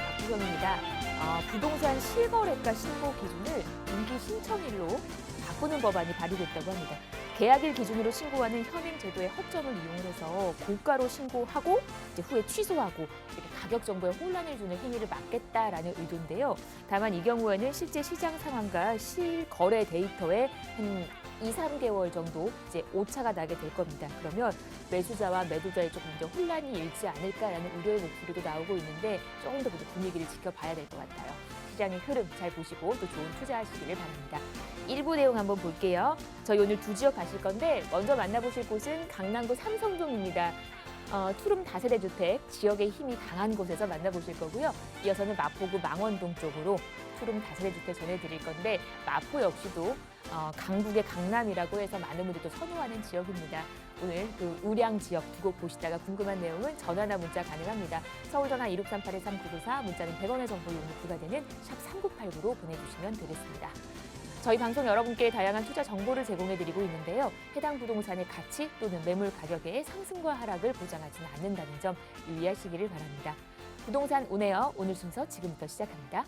박주경입니다. 부동산 실거래가 신고 기준을 분기 신청일로 바꾸는 법안이 발의됐다고 합니다. 계약일 기준으로 신고하는 현행 제도의 허점을 이용해서 고가로 신고하고 이제 후에 취소하고 이렇게 가격 정보에 혼란을 주는 행위를 막겠다라는 의도인데요. 다만 이 경우에는 실제 시장 상황과 실거래 데이터에 한 2, 3개월 정도 이제 오차가 나게 될 겁니다. 그러면 매수자와 매도자의 조금 더 혼란이 일지 않을까라는 우려의 목소리도 나오고 있는데 조금 더 분위기를 지켜봐야 될 것 같아요. 시장의 흐름 잘 보시고 또 좋은 투자하시기를 바랍니다. 일부 내용 한번 볼게요. 저희 오늘 두 지역 가실 건데 먼저 만나보실 곳은 강남구 삼성동입니다. 투룸 다세대 주택, 지역의 힘이 강한 곳에서 만나보실 거고요. 이어서는 마포구 망원동 쪽으로 투룸 다세대 주택 전해드릴 건데 마포 역시도 강북의 강남이라고 해서 많은 분들이 또 선호하는 지역입니다. 오늘 그 우량 지역 두 곳 보시다가 궁금한 내용은 전화나 문자 가능합니다. 서울 전화 1638-3994, 문자는 100원의 정보 이용료 부과되는 샵 3989로 보내주시면 되겠습니다. 저희 방송 여러분께 다양한 투자 정보를 제공해드리고 있는데요. 해당 부동산의 가치 또는 매물 가격의 상승과 하락을 보장하지는 않는다는 점 유의하시기를 바랍니다. 부동산 온에어 오늘 순서 지금부터 시작합니다.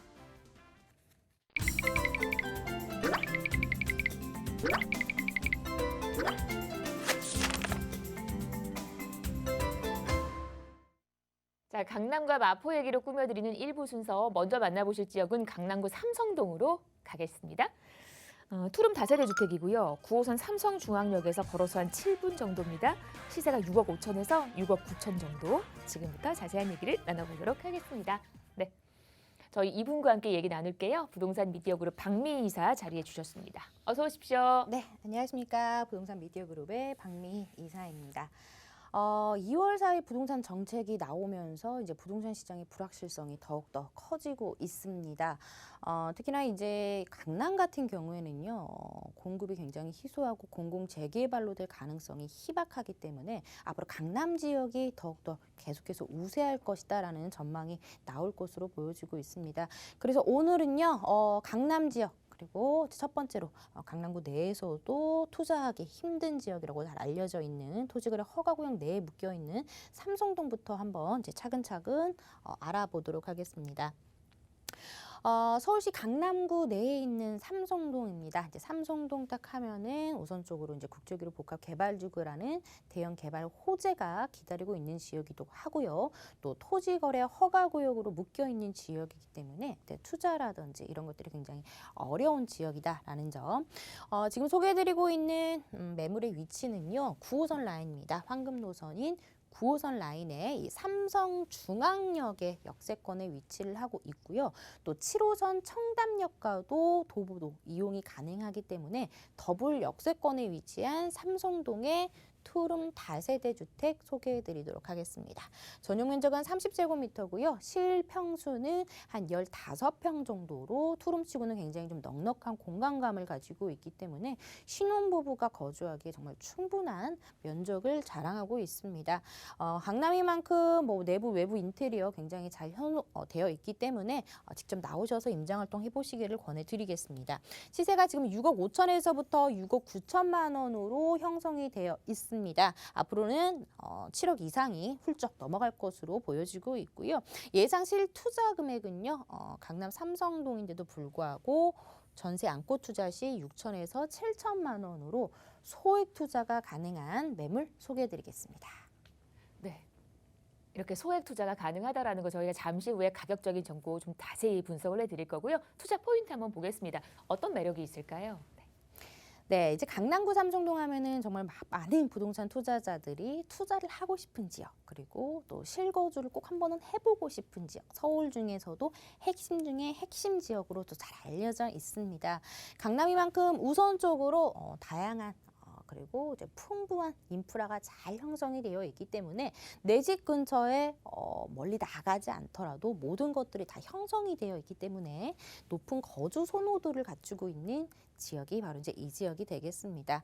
자, 강남과 마포 얘기로 꾸며드리는 1부 순서 먼저 만나보실 지역은 강남구 삼성동으로 가겠습니다. 투룸 다세대 주택이고요. 9호선 삼성중앙역에서 걸어서 한 7분 정도입니다. 시세가 6억 5천에서 6억 9천 정도. 지금부터 자세한 얘기를 나눠보도록 하겠습니다. 네, 저희 이분과 함께 얘기 나눌게요. 부동산 미디어 그룹 박미희 이사 자리해 주셨습니다. 어서 오십시오. 네, 안녕하십니까. 부동산 미디어 그룹의 박미희 이사입니다. 2월 4일 부동산 정책이 나오면서 이제 부동산 시장의 불확실성이 더욱더 커지고 있습니다. 특히나 이제 강남 같은 경우에는요, 공급이 굉장히 희소하고 공공 재개발로 될 가능성이 희박하기 때문에 앞으로 강남 지역이 더욱더 계속해서 우세할 것이다라는 전망이 나올 것으로 보여지고 있습니다. 그래서 오늘은요, 강남 지역 그리고 첫 번째로 강남구 내에서도 투자하기 힘든 지역이라고 잘 알려져 있는 토지거래 허가구역 내에 묶여 있는 삼성동부터 한번 이제 차근차근 알아보도록 하겠습니다. 서울시 강남구 내에 있는 삼성동입니다. 이제 삼성동 딱 하면은 우선적으로 이제 국제기록 복합 개발지구라는 대형 개발 호재가 기다리고 있는 지역이기도 하고요. 또 토지거래 허가구역으로 묶여 있는 지역이기 때문에 투자라든지 이런 것들이 굉장히 어려운 지역이다라는 점. 지금 소개해드리고 있는 매물의 위치는요, 9호선 라인입니다. 황금 노선인 9호선 라인에 이 삼성중앙역의 역세권에 위치를 하고 있고요. 또 7호선 청담역과도 도보도 이용이 가능하기 때문에 더블 역세권에 위치한 삼성동의 투룸 다세대 주택 소개해드리도록 하겠습니다. 전용 면적은 30제곱미터고요. 실평수는 한 15평 정도로 투룸치고는 굉장히 좀 넉넉한 공간감을 가지고 있기 때문에 신혼부부가 거주하기에 정말 충분한 면적을 자랑하고 있습니다. 강남이만큼 뭐 내부 외부 인테리어 굉장히 잘 되어 있기 때문에 직접 나오셔서 임장활동 해보시기를 권해드리겠습니다. 시세가 지금 6억 5천에서부터 6억 9천만 원으로 형성이 되어 있습니다. 앞으로는 7억 이상이 훌쩍 넘어갈 것으로 보여지고 있고요. 예상 실투자 금액은요, 강남 삼성동인데도 불구하고 전세 안고 투자 시 6천에서 7천만 원으로 소액 투자가 가능한 매물 소개해드리겠습니다. 네, 이렇게 소액 투자가 가능하다라는 거 저희가 잠시 후에 가격적인 정보 좀 자세히 분석을 해드릴 거고요. 투자 포인트 한번 보겠습니다. 어떤 매력이 있을까요? 네, 이제 강남구 삼성동 하면은 정말 많은 부동산 투자자들이 투자를 하고 싶은 지역, 그리고 또 실거주를 꼭 한 번은 해보고 싶은 지역, 서울 중에서도 핵심 중에 핵심 지역으로 또 잘 알려져 있습니다. 강남이만큼 우선적으로 다양한 그리고 이제 풍부한 인프라가 잘 형성이 되어 있기 때문에 내 집 근처에 멀리 나가지 않더라도 모든 것들이 다 형성이 되어 있기 때문에 높은 거주 선호도를 갖추고 있는 지역이 바로 이제 이 지역이 되겠습니다.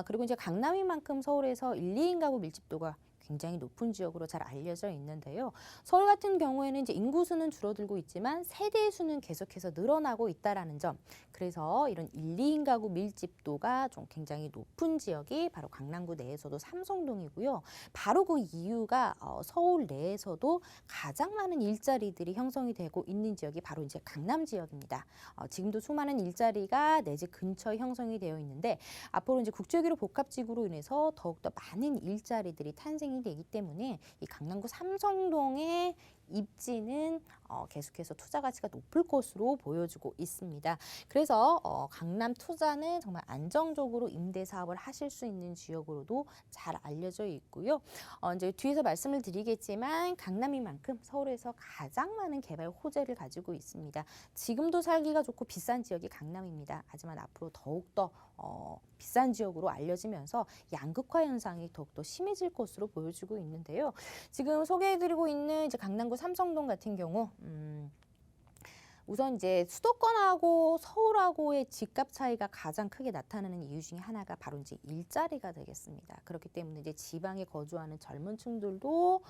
그리고 이제 강남인 만큼 서울에서 1, 2인 가구 밀집도가 굉장히 높은 지역으로 잘 알려져 있는데요. 서울 같은 경우에는 이제 인구수는 줄어들고 있지만 세대 수는 계속해서 늘어나고 있다라는 점. 그래서 이런 1, 2인 가구 밀집도가 좀 굉장히 높은 지역이 바로 강남구 내에서도 삼성동이고요. 바로 그 이유가 서울 내에서도 가장 많은 일자리들이 형성이 되고 있는 지역이 바로 이제 강남 지역입니다. 지금도 수많은 일자리가 내 집 근처에 형성이 되어 있는데 앞으로 이제 국제기로 복합지구로 인해서 더욱더 많은 일자리들이 탄생이 되기 때문에 이 강남구 삼성동의 입지는 계속해서 투자 가치가 높을 것으로 보여지고 있습니다. 그래서 강남 투자는 정말 안정적으로 임대 사업을 하실 수 있는 지역으로도 잘 알려져 있고요. 이제 뒤에서 말씀을 드리겠지만 강남이만큼 서울에서 가장 많은 개발 호재를 가지고 있습니다. 지금도 살기가 좋고 비싼 지역이 강남입니다. 하지만 앞으로 더욱더 비싼 지역으로 알려지면서 양극화 현상이 더욱더 심해질 것으로 보여지고 있는데요. 지금 소개해드리고 있는 이제 강남구 삼성동 같은 경우 우선 이제 수도권하고 서울하고의 집값 차이가 가장 크게 나타나는 이유 중에 하나가 바로 이제 일자리가 되겠습니다. 그렇기 때문에 이제 지방에 거주하는 젊은 층들도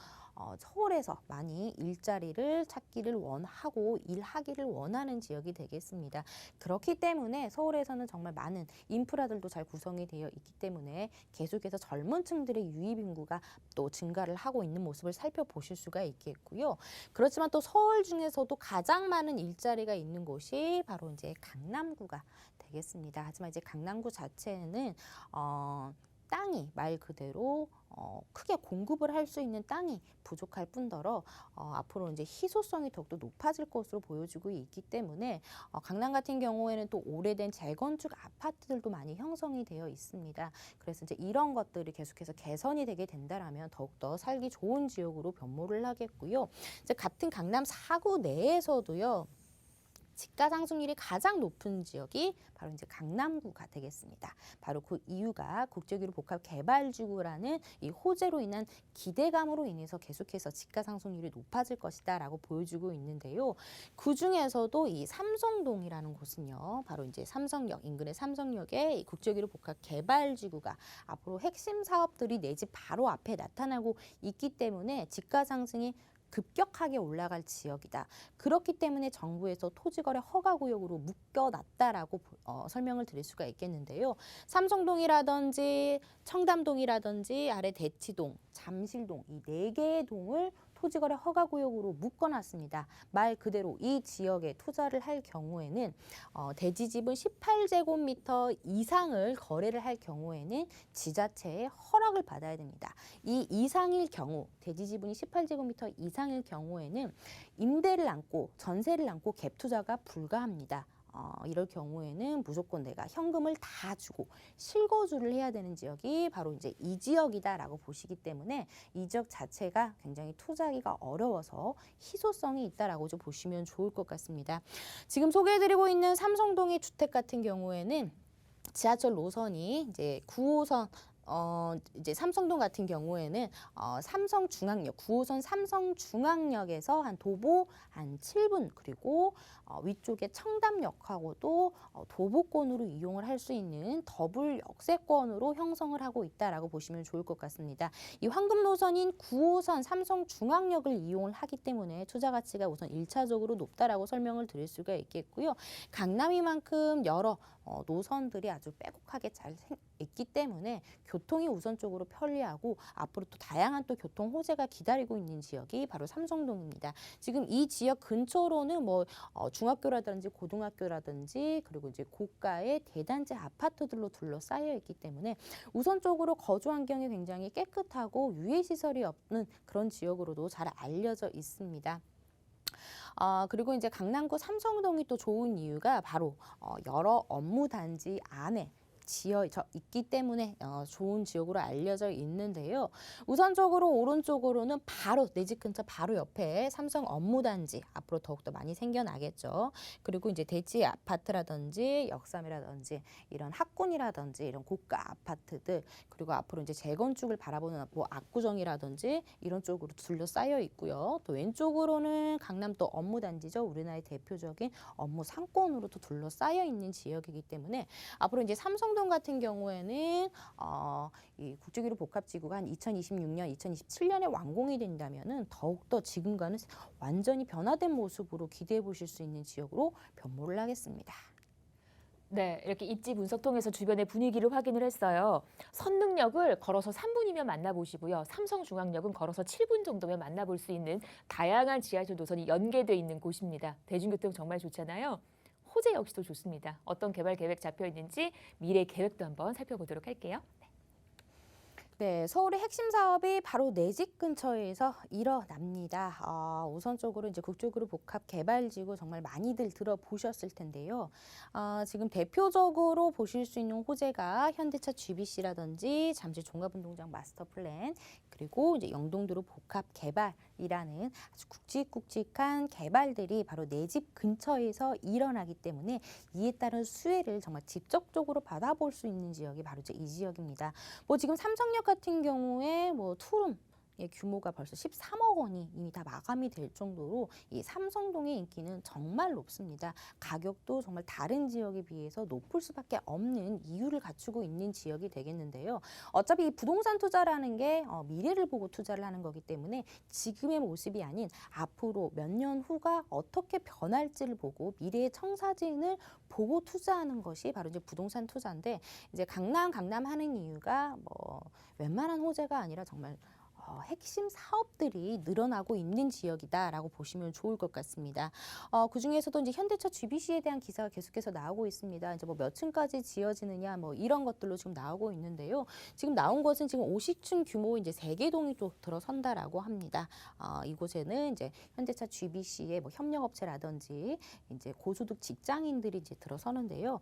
서울에서 많이 일자리를 찾기를 원하고 일하기를 원하는 지역이 되겠습니다. 그렇기 때문에 서울에서는 정말 많은 인프라들도 잘 구성이 되어 있기 때문에 계속해서 젊은 층들의 유입 인구가 또 증가를 하고 있는 모습을 살펴보실 수가 있겠고요. 그렇지만 또 서울 중에서도 가장 많은 일자리가 있는 곳이 바로 이제 강남구가 되겠습니다. 하지만 이제 강남구 자체는 땅이 말 그대로 크게 공급을 할 수 있는 땅이 부족할 뿐더러 앞으로 이제 희소성이 더욱더 높아질 것으로 보여지고 있기 때문에 강남 같은 경우에는 또 오래된 재건축 아파트들도 많이 형성이 되어 있습니다. 그래서 이제 이런 것들이 계속해서 개선이 되게 된다라면 더욱더 살기 좋은 지역으로 변모를 하겠고요. 이제 같은 강남 4구 내에서도요. 집가 상승률이 가장 높은 지역이 바로 이제 강남구가 되겠습니다. 바로 그 이유가 국제기로 복합 개발지구라는 이 호재로 인한 기대감으로 인해서 계속해서 집가 상승률이 높아질 것이다라고 보여주고 있는데요. 그 중에서도 이 삼성동이라는 곳은요, 바로 이제 삼성역 인근의 삼성역에 이 국제기로 복합 개발지구가 앞으로 핵심 사업들이 내 집 바로 앞에 나타나고 있기 때문에 집가 상승이 급격하게 올라갈 지역이다. 그렇기 때문에 정부에서 토지거래 허가구역으로 묶여놨다라고 설명을 드릴 수가 있겠는데요. 삼성동이라든지 청담동이라든지 아래 대치동, 잠실동 이 4개의 동을 토지거래 허가구역으로 묶어놨습니다. 말 그대로 이 지역에 투자를 할 경우에는 대지집은 18제곱미터 이상을 거래를 할 경우에는 지자체의 허락을 받아야 됩니다. 이 이상일 경우 대지지분이 18제곱미터 이상일 경우에는 임대를 안고 전세를 안고 갭 투자가 불가합니다. 이럴 경우에는 무조건 내가 현금을 다 주고 실거주를 해야 되는 지역이 바로 이제 이 지역이다라고 보시기 때문에 이 지역 자체가 굉장히 투자하기가 어려워서 희소성이 있다라고 좀 보시면 좋을 것 같습니다. 지금 소개해드리고 있는 삼성동의 주택 같은 경우에는 지하철 노선이 이제 9호선 이제 삼성동 같은 경우에는 삼성중앙역, 9호선 삼성중앙역에서 한 도보 한 7분 그리고 위쪽에 청담역하고도 도보권으로 이용을 할 수 있는 더블 역세권으로 형성을 하고 있다라고 보시면 좋을 것 같습니다. 이 황금 노선인 9호선 삼성중앙역을 이용을 하기 때문에 투자 가치가 우선 1차적으로 높다라고 설명을 드릴 수가 있겠고요. 강남이만큼 여러 노선들이 아주 빼곡하게 잘 있기 때문에 교통이 우선적으로 편리하고 앞으로 또 다양한 또 교통 호재가 기다리고 있는 지역이 바로 삼성동입니다. 지금 이 지역 근처로는 뭐 중학교라든지 고등학교라든지 그리고 이제 고가의 대단지 아파트들로 둘러싸여 있기 때문에 우선적으로 거주 환경이 굉장히 깨끗하고 유해 시설이 없는 그런 지역으로도 잘 알려져 있습니다. 그리고 이제 강남구 삼성동이 또 좋은 이유가 바로 여러 업무 단지 안에 지어 있기 때문에 좋은 지역으로 알려져 있는데요. 우선적으로 오른쪽으로는 바로 내 집 근처 바로 옆에 삼성 업무단지 앞으로 더욱더 많이 생겨나겠죠. 그리고 이제 대지 아파트라든지 역삼이라든지 이런 학군이라든지 이런 고가 아파트들 그리고 앞으로 이제 재건축을 바라보는 뭐 압구정이라든지 이런 쪽으로 둘러싸여 있고요. 또 왼쪽으로는 강남 또 업무단지죠. 우리나라의 대표적인 업무 상권으로 또 둘러싸여 있는 지역이기 때문에 앞으로 이제 삼성 삼성동 같은 경우에는 이 국제교류 복합지구가 한 2026년, 2027년에 완공이 된다면은 더욱더 지금과는 완전히 변화된 모습으로 기대해 보실 수 있는 지역으로 변모를 하겠습니다. 네, 이렇게 입지 분석 통해서 주변의 분위기를 확인을 했어요. 선릉역을 걸어서 3분이면 만나보시고요. 삼성중앙역은 걸어서 7분 정도면 만나볼 수 있는 다양한 지하철 노선이 연계되어 있는 곳입니다. 대중교통 정말 좋잖아요. 호재 역시도 좋습니다. 어떤 개발 계획 잡혀 있는지 미래 계획도 한번 살펴보도록 할게요. 네, 서울의 핵심 사업이 바로 내 집 근처에서 일어납니다. 우선적으로 이제 국제교류 복합 개발지구 정말 많이들 들어보셨을 텐데요. 지금 대표적으로 보실 수 있는 호재가 현대차 GBC라든지 잠실 종합운동장 마스터 플랜, 그리고 이제 영동도로 복합 개발이라는 아주 굵직굵직한 개발들이 바로 내 집 근처에서 일어나기 때문에 이에 따른 수혜를 정말 직접적으로 받아볼 수 있는 지역이 바로 이제 이 지역입니다. 뭐 지금 삼성역 같은 경우에 뭐 투룸 규모가 벌써 13억 원이 이미 다 마감이 될 정도로 이 삼성동의 인기는 정말 높습니다. 가격도 정말 다른 지역에 비해서 높을 수밖에 없는 이유를 갖추고 있는 지역이 되겠는데요. 어차피 이 부동산 투자라는 게 미래를 보고 투자를 하는 거기 때문에 지금의 모습이 아닌 앞으로 몇 년 후가 어떻게 변할지를 보고 미래의 청사진을 보고 투자하는 것이 바로 이제 부동산 투자인데, 이제 강남 하는 이유가 뭐 웬만한 호재가 아니라 정말 핵심 사업들이 늘어나고 있는 지역이다라고 보시면 좋을 것 같습니다. 그 중에서도 이제 현대차 GBC에 대한 기사가 계속해서 나오고 있습니다. 이제 뭐 몇 층까지 지어지느냐 뭐 이런 것들로 지금 나오고 있는데요. 지금 나온 것은 지금 50층 규모 이제 3개 동이 또 들어선다라고 합니다. 이곳에는 이제 현대차 GBC의 뭐 협력업체라든지 이제 고소득 직장인들이 이제 들어서는데요.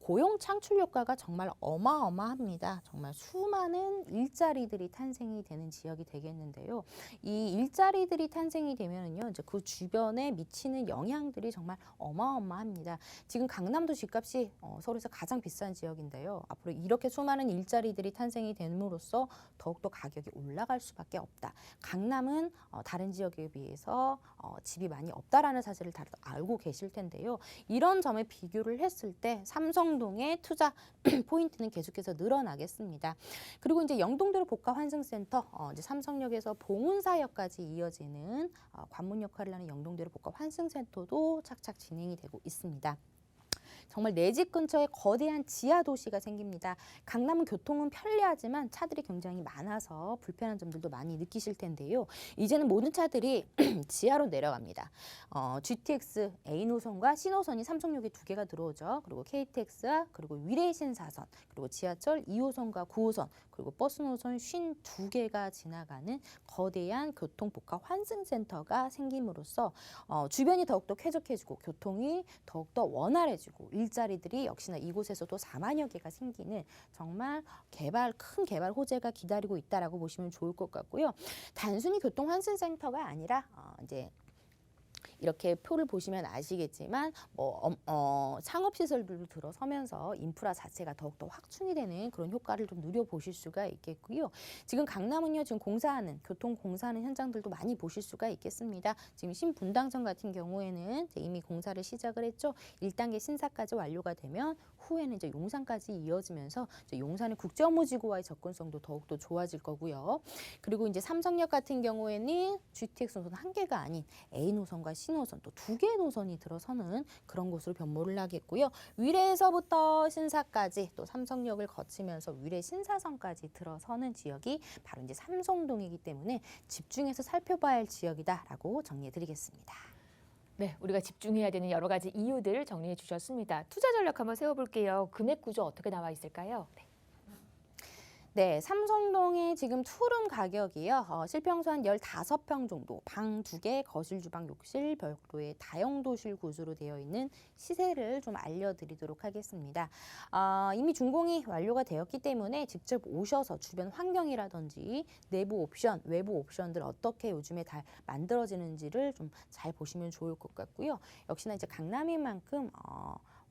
고용 창출 효과가 정말 어마어마합니다. 정말 수많은 일자리들이 탄생이 되는 지역이 되겠는데요. 이 일자리들이 탄생이 되면은요, 이제 그 주변에 미치는 영향들이 정말 어마어마합니다. 지금 강남도 집값이 서울에서 가장 비싼 지역인데요. 앞으로 이렇게 수많은 일자리들이 탄생이 됨으로써 더욱더 가격이 올라갈 수밖에 없다. 강남은 다른 지역에 비해서 집이 많이 없다라는 사실을 다들 알고 계실 텐데요. 이런 점에 비교를 했을 때 삼성동의 투자 포인트는 계속해서 늘어나겠습니다. 그리고 이제 영동도로 복합환승센터, 이제 삼성역에서 봉은사역까지 이어지는 관문 역할을 하는 영동도로 복합환승센터도 착착 진행이 되고 있습니다. 정말 내 집 근처에 거대한 지하 도시가 생깁니다. 강남은 교통은 편리하지만 차들이 굉장히 많아서 불편한 점들도 많이 느끼실 텐데요. 이제는 모든 차들이 지하로 내려갑니다. GTX A 노선과 C 노선이 삼성역에 2개가 들어오죠. 그리고 KTX와 그리고 위례 신사선, 그리고 지하철 2호선과 9호선, 그리고 버스 노선 52개가 지나가는 거대한 교통복합 환승센터가 생김으로써 주변이 더욱더 쾌적해지고 교통이 더욱더 원활해지고 일자리들이 역시나 이곳에서도 4만여 개가 생기는 정말 큰 개발 호재가 기다리고 있다라고 보시면 좋을 것 같고요. 단순히 교통 환승센터가 아니라 이제 이렇게 표를 보시면 아시겠지만 상업시설들도 들어서면서 인프라 자체가 더욱더 확충이 되는 그런 효과를 좀 누려보실 수가 있겠고요. 지금 강남은요, 지금 교통 공사하는 현장들도 많이 보실 수가 있겠습니다. 지금 신분당선 같은 경우에는 이미 공사를 시작을 했죠. 1단계 신사까지 완료가 되면 후에는 이제 용산까지 이어지면서 이제 용산의 국제업무지구와의 접근성도 더욱더 좋아질 거고요. 그리고 이제 삼성역 같은 경우에는 GTX 노선 1개가 아닌 A 노선과 C 노선 또 2개의 노선이 들어서는 그런 곳으로 변모를 하겠고요. 위례에서부터 신사까지 또 삼성역을 거치면서 위례 신사선까지 들어서는 지역이 바로 이제 삼성동이기 때문에 집중해서 살펴봐야 할 지역이다라고 정리해드리겠습니다. 네, 우리가 집중해야 되는 여러 가지 이유들 정리해 주셨습니다. 투자 전략 한번 세워볼게요. 금액 구조 어떻게 나와 있을까요? 네, 삼성동의 지금 투룸 가격이요. 실평수 한 15평 정도, 방 2개, 거실, 주방, 욕실, 별도의 다용도실 구조로 되어 있는 시세를 좀 알려드리도록 하겠습니다. 이미 준공이 완료가 되었기 때문에 직접 오셔서 주변 환경이라든지 내부 옵션, 외부 옵션들 어떻게 요즘에 다 만들어지는지를 좀 잘 보시면 좋을 것 같고요. 역시나 이제 강남인 만큼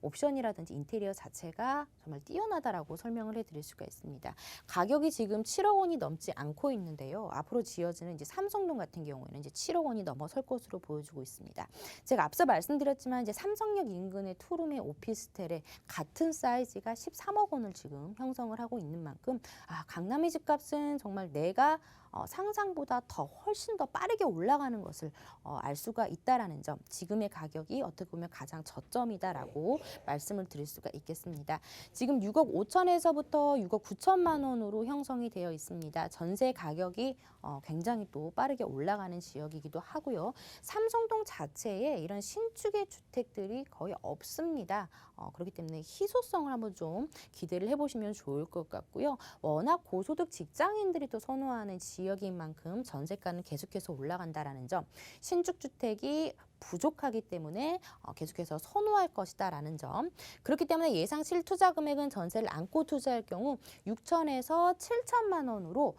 옵션이라든지 인테리어 자체가 정말 뛰어나다라고 설명을 해드릴 수가 있습니다. 가격이 지금 7억 원이 넘지 않고 있는데요. 앞으로 지어지는 이제 삼성동 같은 경우에는 이제 7억 원이 넘어설 것으로 보여지고 있습니다. 제가 앞서 말씀드렸지만 이제 삼성역 인근의 투룸의 오피스텔에 같은 사이즈가 13억 원을 지금 형성을 하고 있는 만큼 강남의 집값은 정말 내가 상상보다 더 훨씬 더 빠르게 올라가는 것을 알 수가 있다라는 점, 지금의 가격이 어떻게 보면 가장 저점이다라고 말씀을 드릴 수가 있겠습니다. 지금 6억 5천에서부터 6억 9천만 원으로 형성이 되어 있습니다. 전세 가격이 굉장히 또 빠르게 올라가는 지역이기도 하고요. 삼성동 자체에 이런 신축의 주택들이 거의 없습니다. 그렇기 때문에 희소성을 한번 좀 기대를 해보시면 좋을 것 같고요. 워낙 고소득 직장인들이 또 선호하는 지역인 만큼 전세가는 계속해서 올라간다라는 점, 신축 주택이 부족하기 때문에 계속해서 선호할 것이다라는 점. 그렇기 때문에 예상 실투자 금액은 전세를 안고 투자할 경우 6천에서 7천만 원으로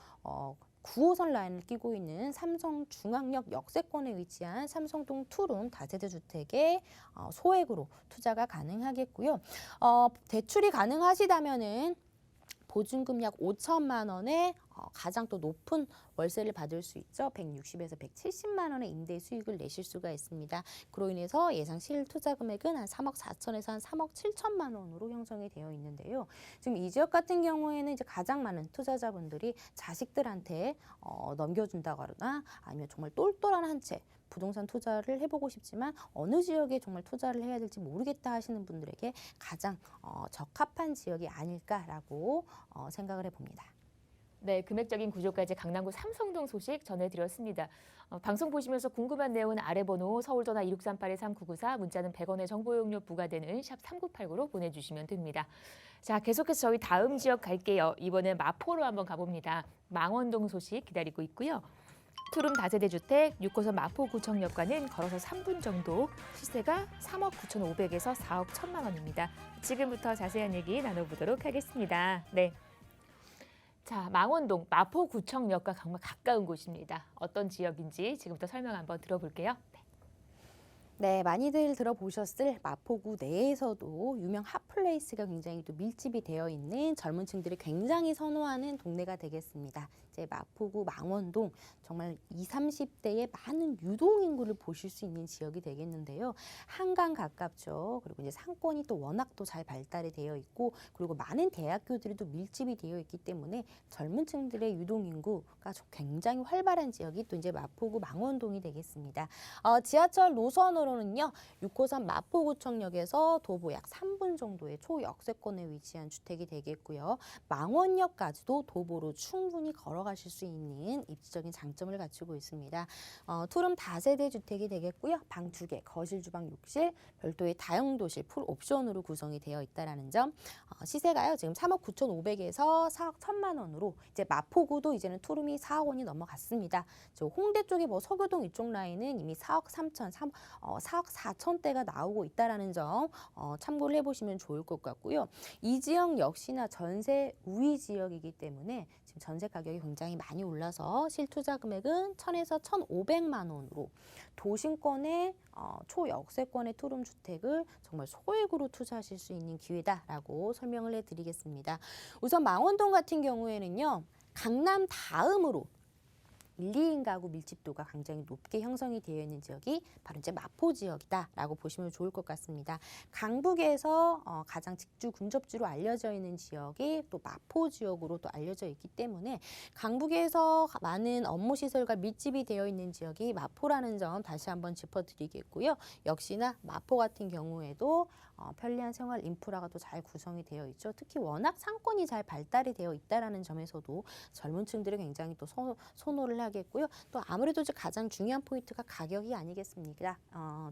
9호선 라인을 끼고 있는 삼성중앙역 역세권에 위치한 삼성동 투룸 다세대 주택에 소액으로 투자가 가능하겠고요. 대출이 가능하시다면은 보증금 약 5천만 원에 가장 또 높은 월세를 받을 수 있죠. 160에서 170만 원의 임대 수익을 내실 수가 있습니다. 그로 인해서 예상 실투자 금액은 한 3억 4천에서 한 3억 7천만 원으로 형성이 되어 있는데요. 지금 이 지역 같은 경우에는 이제 가장 많은 투자자분들이 자식들한테 넘겨준다거나 아니면 정말 똘똘한 한 채 부동산 투자를 해보고 싶지만 어느 지역에 정말 투자를 해야 될지 모르겠다 하시는 분들에게 가장 적합한 지역이 아닐까라고 생각을 해봅니다. 네, 금액적인 구조까지 강남구 삼성동 소식 전해드렸습니다. 방송 보시면서 궁금한 내용은 아래 번호 서울전화 2638-3994 문자는 100원의 정보 이용료 부과되는 샵 3989로 보내주시면 됩니다. 자, 계속해서 저희 다음 지역 갈게요. 이번엔 마포로 한번 가봅니다. 망원동 소식 기다리고 있고요. 투룸 다세대 주택 6호선 마포구청역과는 걸어서 3분 정도, 시세가 3억 9,500에서 4억 1천만 원입니다. 지금부터 자세한 얘기 나눠보도록 하겠습니다. 네. 자, 망원동 마포구청역과 정말 가까운 곳입니다. 어떤 지역인지 지금부터 설명 한번 들어볼게요. 네, 많이들 들어보셨을 마포구 내에서도 유명 핫플레이스가 굉장히 또 밀집이 되어 있는 젊은 층들이 굉장히 선호하는 동네가 되겠습니다. 이제 마포구 망원동 정말 20, 30대의 많은 유동인구를 보실 수 있는 지역이 되겠는데요. 한강 가깝죠. 그리고 이제 상권이 또 워낙 또 잘 발달이 되어 있고 그리고 많은 대학교들이 또 밀집이 되어 있기 때문에 젊은 층들의 유동인구가 굉장히 활발한 지역이 또 이제 마포구 망원동이 되겠습니다. 지하철 노선으로는요. 6호선 마포구청역에서 도보 약 3분 정도의 초역세권에 위치한 주택이 되겠고요. 망원역까지도 도보로 충분히 걸어가실 수 있는 입지적인 장점을 갖추고 있습니다. 투룸 다세대 주택이 되겠고요. 방 2개, 거실, 주방, 욕실, 별도의 다용도실 풀 옵션으로 구성이 되어 있다라는 점. 시세가요. 지금 3억 9,500에서 4억 1천만 원으로 이제 마포구도 이제는 투룸이 4억 원이 넘어갔습니다. 저 홍대 쪽에 뭐 서교동 이쪽 라인은 이미 4억 3천, 4억 4천대가 나오고 있다라는 점 참고를 해보시면 좋을 것 같고요. 이 지역 역시나 전세 우위 지역이기 때문에 지금 전세 가격이 굉장히 많이 올라서 실투자 금액은 1,000에서 1,500만 원으로 도심권의 초역세권의 투룸 주택을 정말 소액으로 투자하실 수 있는 기회다라고 설명을 해드리겠습니다. 우선 망원동 같은 경우에는요. 강남 다음으로 1, 2인 가구 밀집도가 굉장히 높게 형성이 되어 있는 지역이 바로 이제 마포 지역이다라고 보시면 좋을 것 같습니다. 강북에서 가장 직주 근접지로 알려져 있는 지역이 또 마포 지역으로 또 알려져 있기 때문에 강북에서 많은 업무 시설과 밀집이 되어 있는 지역이 마포라는 점 다시 한번 짚어드리겠고요. 역시나 마포 같은 경우에도 편리한 생활 인프라가 또 잘 구성이 되어 있죠. 특히 워낙 상권이 잘 발달이 되어 있다라는 점에서도 젊은 층들이 굉장히 또 선호를 하겠고요. 또 아무래도 가장 중요한 포인트가 가격이 아니겠습니까?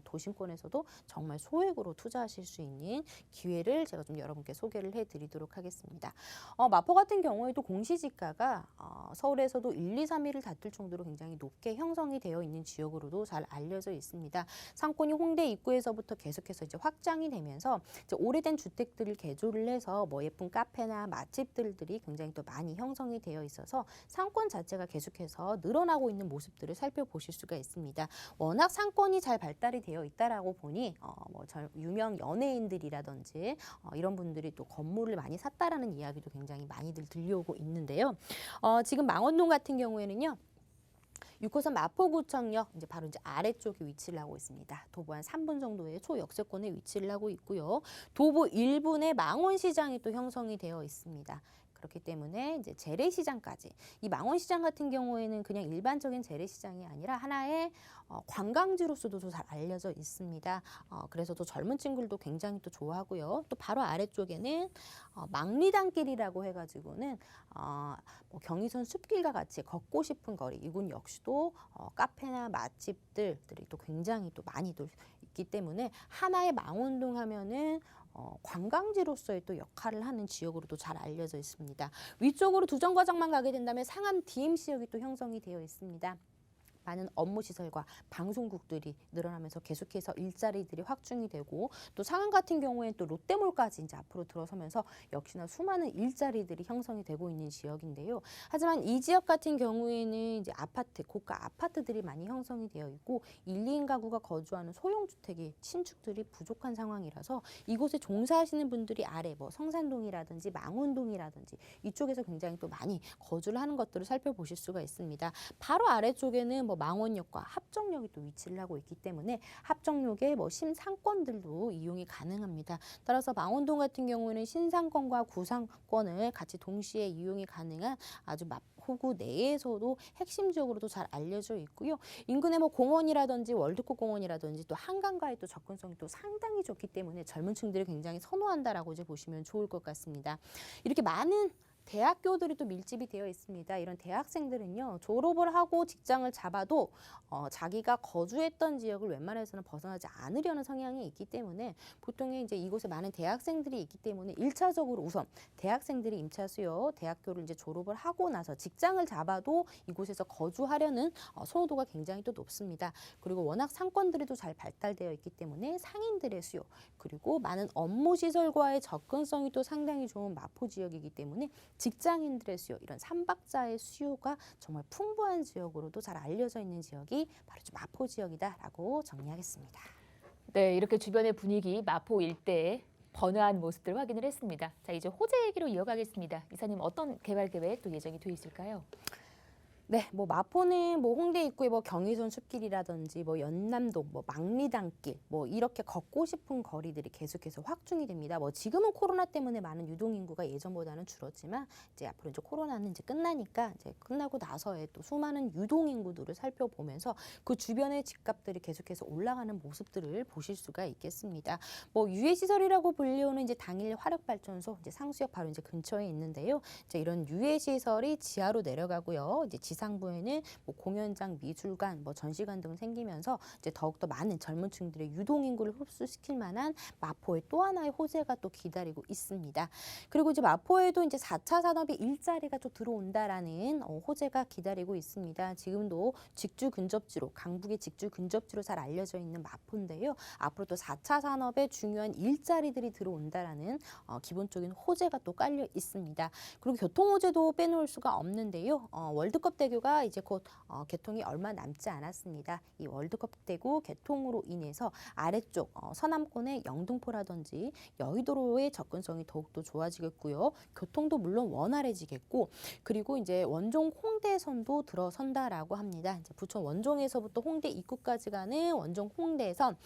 도심권에서도 정말 소액으로 투자하실 수 있는 기회를 제가 좀 여러분께 소개를 해드리도록 하겠습니다. 마포 같은 경우에도 공시지가가 서울에서도 1, 2, 3위를 다툴 정도로 굉장히 높게 형성이 되어 있는 지역으로도 잘 알려져 있습니다. 상권이 홍대 입구에서부터 계속해서 이제 확장이 되면서 들어오면서 이제 오래된 주택들을 개조를 해서 뭐 예쁜 카페나 맛집들이 굉장히 또 많이 형성이 되어 있어서 상권 자체가 계속해서 늘어나고 있는 모습들을 살펴보실 수가 있습니다. 워낙 상권이 잘 발달이 되어 있다라고 보니 유명 연예인들이라든지 이런 분들이 또 건물을 많이 샀다라는 이야기도 굉장히 많이들 들려오고 있는데요. 지금 망원동 같은 경우에는요. 6호선 마포구청역 이제 바로 이제 아래쪽에 위치를 하고 있습니다. 도보 한 3분 정도의 초역세권에 위치를 하고 있고요. 도보 1분에 망원시장이 또 형성이 되어 있습니다. 그렇기 때문에 이제 재래시장까지 이 망원시장 같은 경우에는 그냥 일반적인 재래시장이 아니라 하나의 관광지로서도 잘 알려져 있습니다. 그래서 또 젊은 친구들도 굉장히 또 좋아하고요. 또 바로 아래쪽에는 망리단길이라고 해가지고는 뭐 경의선 숲길과 같이 걷고 싶은 거리 이곳 역시도 카페나 맛집들이 또 굉장히 또 많이들 있기 때문에 하나의 망원동 하면은 관광지로서의 또 역할을 하는 지역으로도 잘 알려져 있습니다. 위쪽으로 두 정거장만 가게 된다면 상암 DMC역이 또 형성이 되어 있습니다. 많은 업무시설과 방송국들이 늘어나면서 계속해서 일자리들이 확충이 되고 또 상암 같은 경우에는 또 롯데몰까지 이제 앞으로 들어서면서 역시나 수많은 일자리들이 형성이 되고 있는 지역인데요. 하지만 이 지역 같은 경우에는 이제 아파트, 고가 아파트들이 많이 형성이 되어 있고 1, 2인 가구가 거주하는 소형주택이 신축들이 부족한 상황이라서 이곳에 종사하시는 분들이 아래 뭐 성산동이라든지 망원동이라든지 이쪽에서 굉장히 또 많이 거주를 하는 것들을 살펴보실 수가 있습니다. 바로 아래쪽에는 뭐 망원역과 합정역이 또 위치를 하고 있기 때문에 합정역의 뭐 신상권들도 이용이 가능합니다. 따라서 망원동 같은 경우는 신상권과 구상권을 같이 동시에 이용이 가능한 아주 마포구 내에서도 핵심 지역으로도 잘 알려져 있고요. 인근에 뭐 공원이라든지 월드컵 공원이라든지 또 한강과의 또 접근성이 또 상당히 좋기 때문에 젊은 층들이 굉장히 선호한다라고 이제 보시면 좋을 것 같습니다. 이렇게 많은 대학교들이 또 밀집이 되어 있습니다. 이런 대학생들은요, 졸업을 하고 직장을 잡아도 자기가 거주했던 지역을 웬만해서는 벗어나지 않으려는 성향이 있기 때문에 보통의 이제 이곳에 많은 대학생들이 있기 때문에 1차적으로 우선 대학생들이 임차 수요, 대학교를 이제 졸업을 하고 나서 직장을 잡아도 이곳에서 거주하려는 선호도가 굉장히 또 높습니다. 그리고 워낙 상권들이 또 잘 발달되어 있기 때문에 상인들의 수요, 그리고 많은 업무 시설과의 접근성이 또 상당히 좋은 마포 지역이기 때문에 직장인들의 수요, 이런 삼박자의 수요가 정말 풍부한 지역으로도 잘 알려져 있는 지역이 바로 마포 지역이다라고 정리하겠습니다. 네, 이렇게 주변의 분위기 마포 일대의 번화한 모습들 확인을 했습니다. 자, 이제 호재 얘기로 이어가겠습니다. 이사님 어떤 개발 계획 또 예정이 돼 있을까요? 네, 뭐 마포는 뭐 홍대 입구에 뭐 경의선 숲길이라든지 뭐 연남동, 뭐 망리단길, 뭐 이렇게 걷고 싶은 거리들이 계속해서 확충이 됩니다. 뭐 지금은 코로나 때문에 많은 유동 인구가 예전보다는 줄었지만 이제 앞으로 이제 코로나는 이제 끝나니까 이제 끝나고 나서의 또 수많은 유동 인구들을 살펴보면서 그 주변의 집값들이 계속해서 올라가는 모습들을 보실 수가 있겠습니다. 뭐 유해 시설이라고 불리우는 이제 당일 화력 발전소 이제 상수역 바로 이제 근처에 있는데요. 이제 이런 유해 시설이 지하로 내려가고요. 이제 지상부에는 뭐 공연장, 미술관, 뭐 전시관 등 생기면서 이제 더욱더 많은 젊은 층들의 유동 인구를 흡수시킬 만한 마포의 또 하나의 호재가 또 기다리고 있습니다. 그리고 이제 마포에도 이제 4차 산업의 일자리가 또 들어온다라는 호재가 기다리고 있습니다. 지금도 직주 근접지로, 강북의 직주 근접지로 잘 알려져 있는 마포인데요. 앞으로 또 4차 산업의 중요한 일자리들이 들어온다라는 기본적인 호재가 또 깔려 있습니다. 그리고 교통 호재도 빼놓을 수가 없는데요. 월드컵 대교가 이제 곧 개통이 얼마 남지 않았습니다. 이 월드컵 대교 개통으로 인해서 아래쪽 서남권의 영등포라든지 여의도로의 접근성이 더욱더 좋아지겠고요. 교통도 물론 원활해지겠고, 그리고 이제 원종 홍대선도 들어선다라고 합니다. 이제 부천 원종에서부터 홍대 입구까지 가는 원종 홍대선,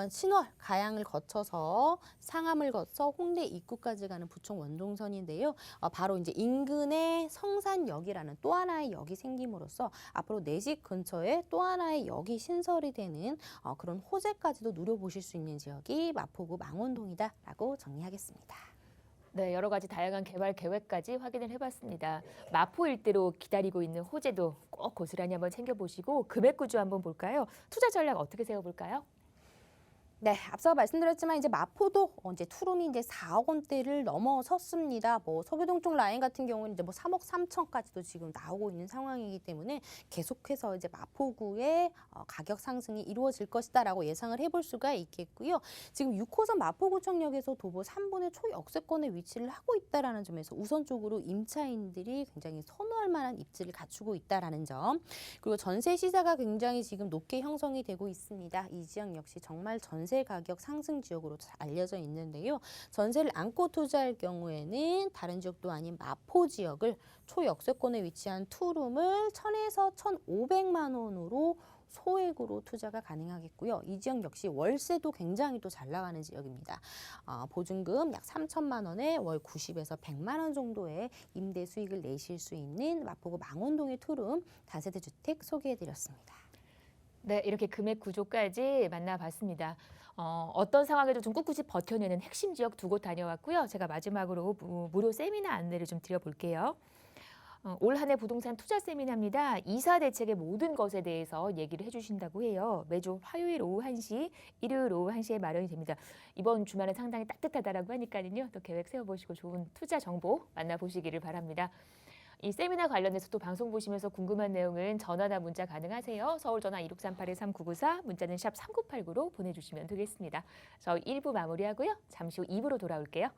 신월 가양을 거쳐서 상암을 거쳐 홍대 입구까지 가는 부천 원종선인데요. 바로 이제 인근의 성산역이라는 또 하나의 역이 생김으로써 앞으로 내 집 근처에 또 하나의 역이 신설이 되는 그런 호재까지도 누려보실 수 있는 지역이 마포구 망원동이다라고 정리하겠습니다. 네, 여러 가지 다양한 개발 계획까지 확인을 해봤습니다. 마포 일대로 기다리고 있는 호재도 꼭 고스란히 한번 챙겨보시고 금액 구조 한번 볼까요? 투자 전략 어떻게 세워볼까요? 네, 앞서 말씀드렸지만 이제 마포도 이제 투룸이 이제 4억 원대를 넘어섰습니다. 뭐 서교동 쪽 라인 같은 경우는 이제 뭐 3억 3천까지도 지금 나오고 있는 상황이기 때문에 계속해서 이제 마포구의 가격 상승이 이루어질 것이다라고 예상을 해볼 수가 있겠고요. 지금 6호선 마포구청역에서 도보 3분의 초역세권에 위치를 하고 있다라는 점에서 우선적으로 임차인들이 굉장히 선호할 만한 입지를 갖추고 있다라는 점. 그리고 전세 시세가 굉장히 지금 높게 형성이 되고 있습니다. 이 지역 역시 정말 전세 가격 상승 지역으로 알려져 있는데요. 전세를 안고 투자할 경우에는 다른 지역도 아닌 마포 지역을 초역세권에 위치한 투룸을 1,000에서 1,500만 원으로 소액으로 투자가 가능하겠고요. 이 지역 역시 월세도 굉장히 또 잘 나가는 지역입니다. 보증금 약 3천만 원에 월 90에서 100만 원 정도의 임대 수익을 내실 수 있는 마포구 망원동의 투룸 다세대 주택 소개해드렸습니다. 네, 이렇게 금액 구조까지 만나봤습니다. 어떤 상황에도 좀 꿋꿋이 버텨내는 핵심 지역 두 곳 다녀왔고요. 제가 마지막으로 무료 세미나 안내를 좀 드려볼게요. 올 한 해 부동산 투자 세미나입니다. 이사 대책의 모든 것에 대해서 얘기를 해주신다고 해요. 매주 화요일 오후 1시, 일요일 오후 1시에 마련이 됩니다. 이번 주말은 상당히 따뜻하다라고 하니까요. 또 계획 세워보시고 좋은 투자 정보 만나보시기를 바랍니다. 이 세미나 관련해서 또 방송 보시면서 궁금한 내용은 전화나 문자 가능하세요. 서울 전화 2638-3994, 문자는 샵 3989로 보내주시면 되겠습니다. 저희 1부 마무리하고요. 잠시 후 2부로 돌아올게요.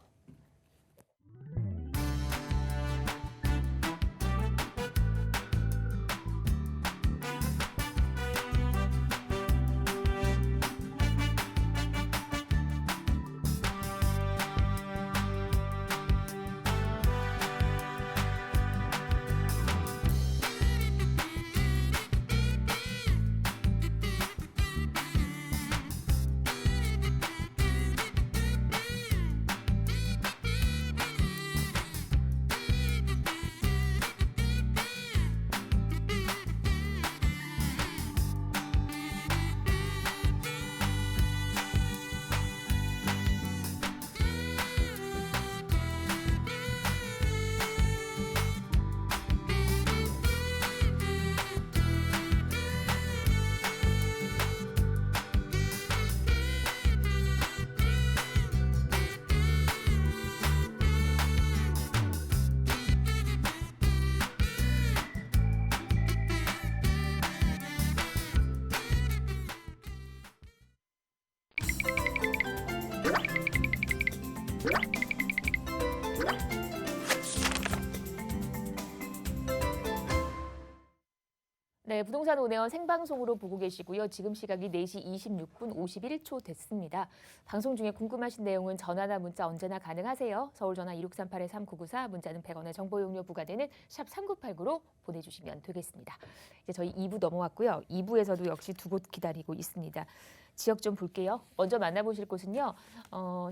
네, 부동산 오네원 생방송으로 보고 계시고요. 지금 시각이 4시 26분 51초 됐습니다. 방송 중에 궁금하신 내용은 전화나 문자 언제나 가능하세요. 서울 전화 2638-3994, 문자는 100원의 정보 용료 부과되는 샵 3989로 보내주시면 되겠습니다. 이제 저희 2부 넘어왔고요. 2부에서도 역시 두 곳 기다리고 있습니다. 지역 좀 볼게요. 먼저 만나보실 곳은요.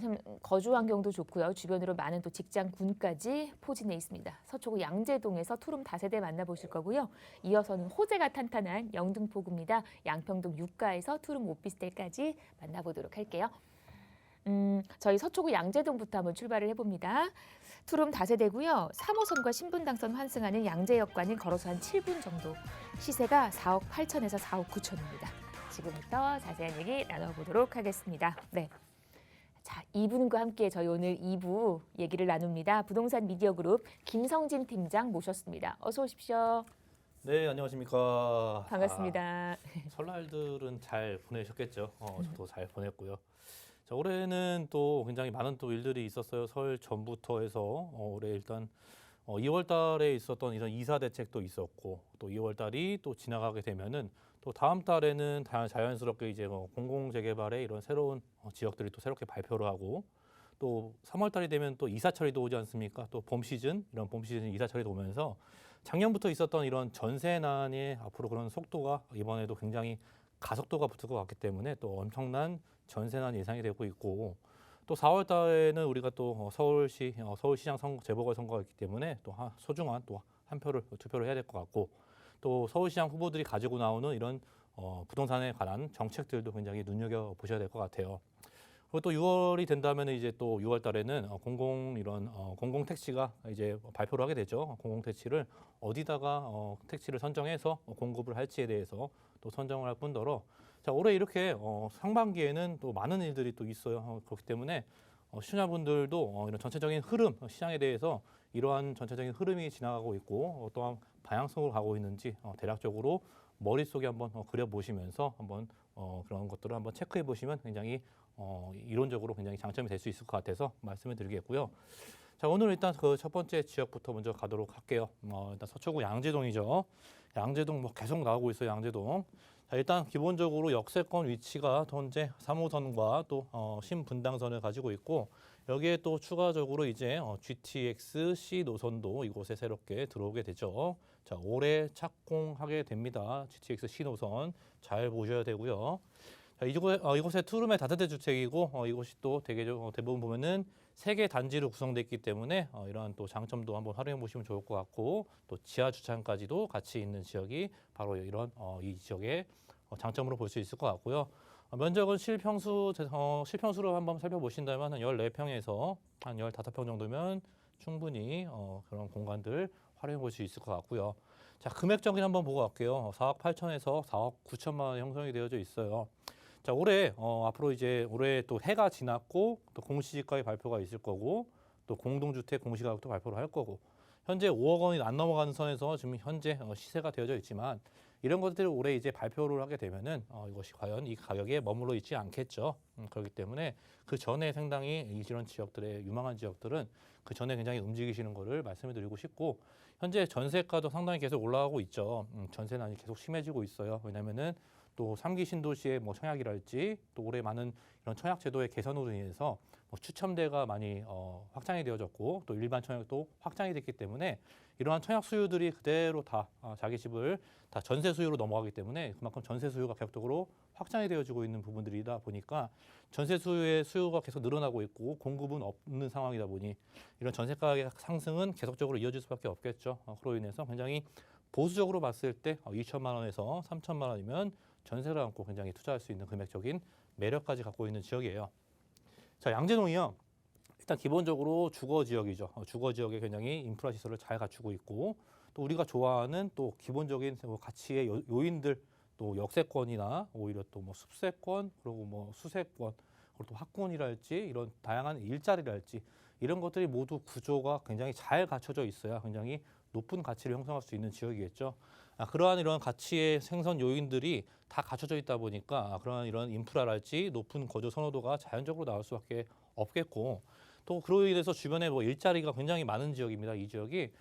참 거주 환경도 좋고요. 주변으로 많은 또 직장군까지 포진해 있습니다. 서초구 양재동에서 투룸 다세대 만나보실 거고요. 이어서는 호재가 탄탄한 영등포구입니다. 양평동 유가에서 투룸 오피스텔까지 만나보도록 할게요. 저희 서초구 양재동부터 한번 출발을 해봅니다. 투룸 다세대고요. 3호선과 신분당선 환승하는 양재역과는 걸어서 한 7분 정도. 시세가 4억 8천에서 4억 9천입니다. 지금부터 자세한 얘기 나눠보도록 하겠습니다. 네. 자, 이분과 함께 저희 오늘 2부 얘기를 나눕니다. 부동산 미디어 그룹 김성진 팀장 모셨습니다. 어서 오십시오. 네, 안녕하십니까. 반갑습니다. 설날들은 잘 보내셨겠죠. 저도 잘 보냈고요. 자, 올해는 또 굉장히 많은 또 일들이 있었어요. 설 전부터 해서 올해 일단 2월 달에 있었던 이런 이사 대책도 있었고 또 2월 달이 또 지나가게 되면은 또 다음 달에는 자연스럽게 이제 공공재개발의 이런 새로운 지역들이 또 새롭게 발표를 하고 또 3월 달이 되면 또 이사철이도 오지 않습니까? 또 봄 시즌, 이런 봄 시즌 이사철이도 오면서 작년부터 있었던 이런 전세난의 앞으로 그런 속도가 이번에도 굉장히 가속도가 붙을 것 같기 때문에 또 엄청난 전세난 예상이 되고 있고 또 4월 달에는 우리가 또 서울시장 재보궐선거가 있기 때문에 또 소중한 또 한 표를 투표를 해야 될 것 같고 또 서울시장 후보들이 가지고 나오는 이런 부동산에 관한 정책들도 굉장히 눈여겨보셔야 될 것 같아요. 그리고 또 6월이 된다면 이제 또 6월 달에는 공공 택지가 이제 발표를 하게 되죠. 공공 택지를 어디다가 택지를 선정해서 공급을 할지에 대해서 또 선정을 할 뿐더러 자, 올해 이렇게 상반기에는 또 많은 일들이 또 있어요. 그렇기 때문에 시청자분들도 이런 전체적인 흐름, 시장에 대해서 이러한 전체적인 흐름이 지나가고 있고 어떠한 방향성으로 가고 있는지 대략적으로 머릿속에 한번 그려보시면서 한번 그런 것들을 한번 체크해 보시면 굉장히 이론적으로 굉장히 장점이 될 수 있을 것 같아서 말씀을 드리겠고요. 자, 오늘 일단 그 첫 번째 지역부터 먼저 가도록 할게요. 일단 서초구 양재동이죠. 양재동 뭐 계속 나오고 있어요. 양재동. 자, 일단 기본적으로 역세권 위치가 현재 3호선과 또 신분당선을 가지고 있고 여기에 또 추가적으로 이제 GTX C 노선도 이곳에 새롭게 들어오게 되죠. 자, 올해 착공하게 됩니다. GTX C 노선 잘 보셔야 되고요. 자, 이곳에 투룸의 다세대 주택이고 이곳이 또 대부분 보면은 3개 단지로 구성되어 있기 때문에 이러한 또 장점도 한번 활용해 보시면 좋을 것 같고 또 지하 주차장까지도 같이 있는 지역이 바로 이런 이 지역의 장점으로 볼 수 있을 것 같고요. 면적은 실평수로 한번 살펴보신다면 한 14평에서 한 15평 정도면 충분히 그런 공간들 활용해 볼 수 있을 것 같고요. 자, 금액적인 한번 보고 갈게요. 4억 8천에서 4억 9천만 원 형성이 되어져 있어요. 자, 올해 앞으로 이제 올해 또 해가 지났고 또 공시지가의 발표가 있을 거고 또 공동주택 공시가격도 발표를 할 거고 현재 5억 원이 안 넘어가는 선에서 지금 현재 시세가 되어져 있지만 이런 것들을 올해 이제 발표를 하게 되면은 이것이 과연 이 가격에 머물러 있지 않겠죠. 그렇기 때문에 그 전에 상당히 이런 지역들의 유망한 지역들은 그 전에 굉장히 움직이시는 거를 말씀을 드리고 싶고 현재 전세가도 상당히 계속 올라가고 있죠. 전세난이 계속 심해지고 있어요. 왜냐면은 또 3기 신도시의 뭐 청약이랄지 또 올해 많은 이런 청약 제도의 개선으로 인해서 뭐 추첨대가 많이 확장이 되어졌고 또 일반 청약도 확장이 됐기 때문에 이러한 청약 수요들이 그대로 다 자기 집을 다 전세 수요로 넘어가기 때문에 그만큼 전세 수요가 계속적으로 확장이 되어지고 있는 부분들이다 보니까 전세 수요의 수요가 계속 늘어나고 있고 공급은 없는 상황이다 보니 이런 전세 가격 상승은 계속적으로 이어질 수밖에 없겠죠. 그로 인해서 굉장히 보수적으로 봤을 때 2천만 원에서 3천만 원이면 전세를 안고 굉장히 투자할 수 있는 금액적인 매력까지 갖고 있는 지역이에요. 자, 양재동이요. 일단 기본적으로 주거 지역이죠. 주거 지역에 굉장히 인프라 시설을 잘 갖추고 있고 또 우리가 좋아하는 또 기본적인 가치의 요인들 또 역세권이나 오히려 또 뭐 숲세권 그리고 뭐 수세권 그리고 또 학군이랄지 이런 다양한 일자리랄지 이런 것들이 모두 구조가 굉장히 잘 갖춰져 있어야 굉장히 높은 가치를 형성할 수 있는 지역이겠죠. 그러한 이런 가치의 생선 요인들이 다 갖춰져 있다 보니까 그러한 이런 인프라랄지 높은 거주 선호도가 자연적으로 나올 수밖에 없겠고 또 그로 인해서 주변에 뭐 일자리가 굉장히 많은 지역입니다. 이 지역이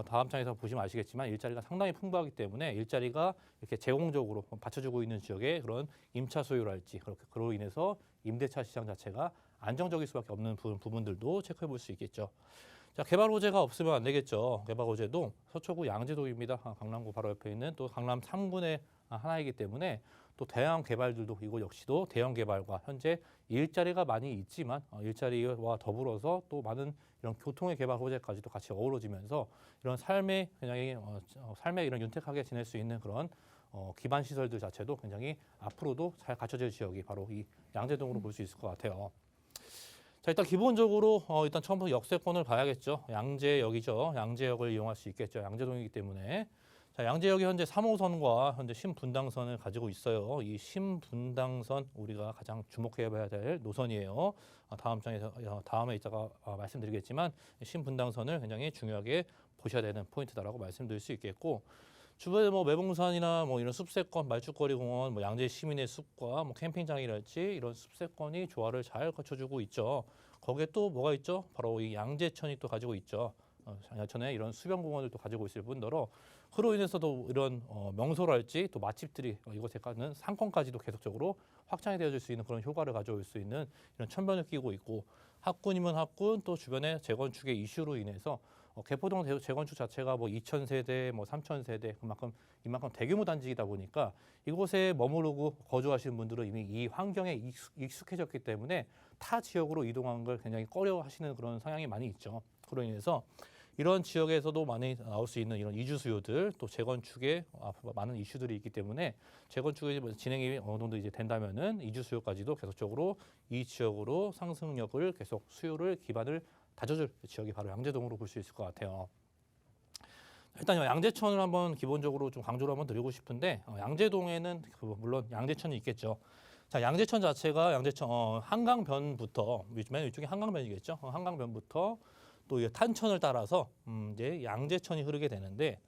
다음 장에서 보시면 아시겠지만 일자리가 상당히 풍부하기 때문에 일자리가 이렇게 제공적으로 받쳐주고 있는 지역의 그런 임차 소유랄지 그렇게 그로 인해서 임대차 시장 자체가 안정적일 수밖에 없는 부분들도 체크해 볼 수 있겠죠. 자, 개발 호재가 없으면 안 되겠죠. 개발 호재도 서초구 양재동입니다. 강남구 바로 옆에 있는 또 강남 3군의 하나이기 때문에 또 대형 개발들도 이곳 역시도 대형 개발과 현재 일자리가 많이 있지만 일자리와 더불어서 또 많은 이런 교통의 개발 호재까지도 같이 어우러지면서 이런 삶의 굉장히 삶에 이런 윤택하게 지낼 수 있는 그런 기반 시설들 자체도 굉장히 앞으로도 잘 갖춰질 지역이 바로 이 양재동으로 볼 수 있을 것 같아요. 자, 일단 기본적으로 일단 처음부터 역세권을 봐야겠죠. 양재역이죠. 양재역을 이용할 수 있겠죠. 양재동이기 때문에. 자, 양재역이 현재 3호선과 현재 신분당선을 가지고 있어요. 이 신분당선 우리가 가장 주목해봐야 될 노선이에요. 다음에 이따가 말씀드리겠지만 신분당선을 굉장히 중요하게 보셔야 되는 포인트다라고 말씀드릴 수 있겠고 주변에 뭐 매봉산이나 뭐 이런 숲세권, 말죽거리 공원, 뭐 양재 시민의 숲과 뭐 캠핑장이랄지 이런 숲세권이 조화를 잘 갖춰주고 있죠. 거기에 또 뭐가 있죠? 바로 이 양재천이 또 가지고 있죠. 양재천에 이런 수변공원을 또 가지고 있을 뿐더러 그로 인해서도 이런 명소랄지 또 맛집들이 이곳에 가는 상권까지도 계속적으로 확장이 되어질 수 있는 그런 효과를 가져올 수 있는 이런 천변을 끼고 있고 학군이면 학군 또 주변의 재건축의 이슈로 인해서 개포동 재건축 자체가 뭐 2,000세대, 뭐 3,000세대 이만큼 대규모 단지이다 보니까 이곳에 머무르고 거주하시는 분들은 이미 이 환경에 익숙해졌기 때문에 타 지역으로 이동하는 걸 굉장히 꺼려하시는 그런 성향이 많이 있죠. 그로 인해서 이런 지역에서도 많이 나올 수 있는 이런 이주 수요들 또 재건축에 많은 이슈들이 있기 때문에 재건축이 진행이 어느 정도 이제 된다면은 이주 수요까지도 계속적으로 이 지역으로 상승력을 계속 수요를 기반을 다져줄 지역이 바로 양재동으로 볼 수 있을 것 같아요. 일단 양재천을 한번 기본적으로 좀 강조를 한번 드리고 싶은데 양재동에는 물론 양재천이 있겠죠. 자, 양재천 자체가 양재천 한강변부터 맨 위쪽이 한강변이겠죠. 한강변부터 또 이 탄천을 따라서 이제 양재천이 흐르게 되는데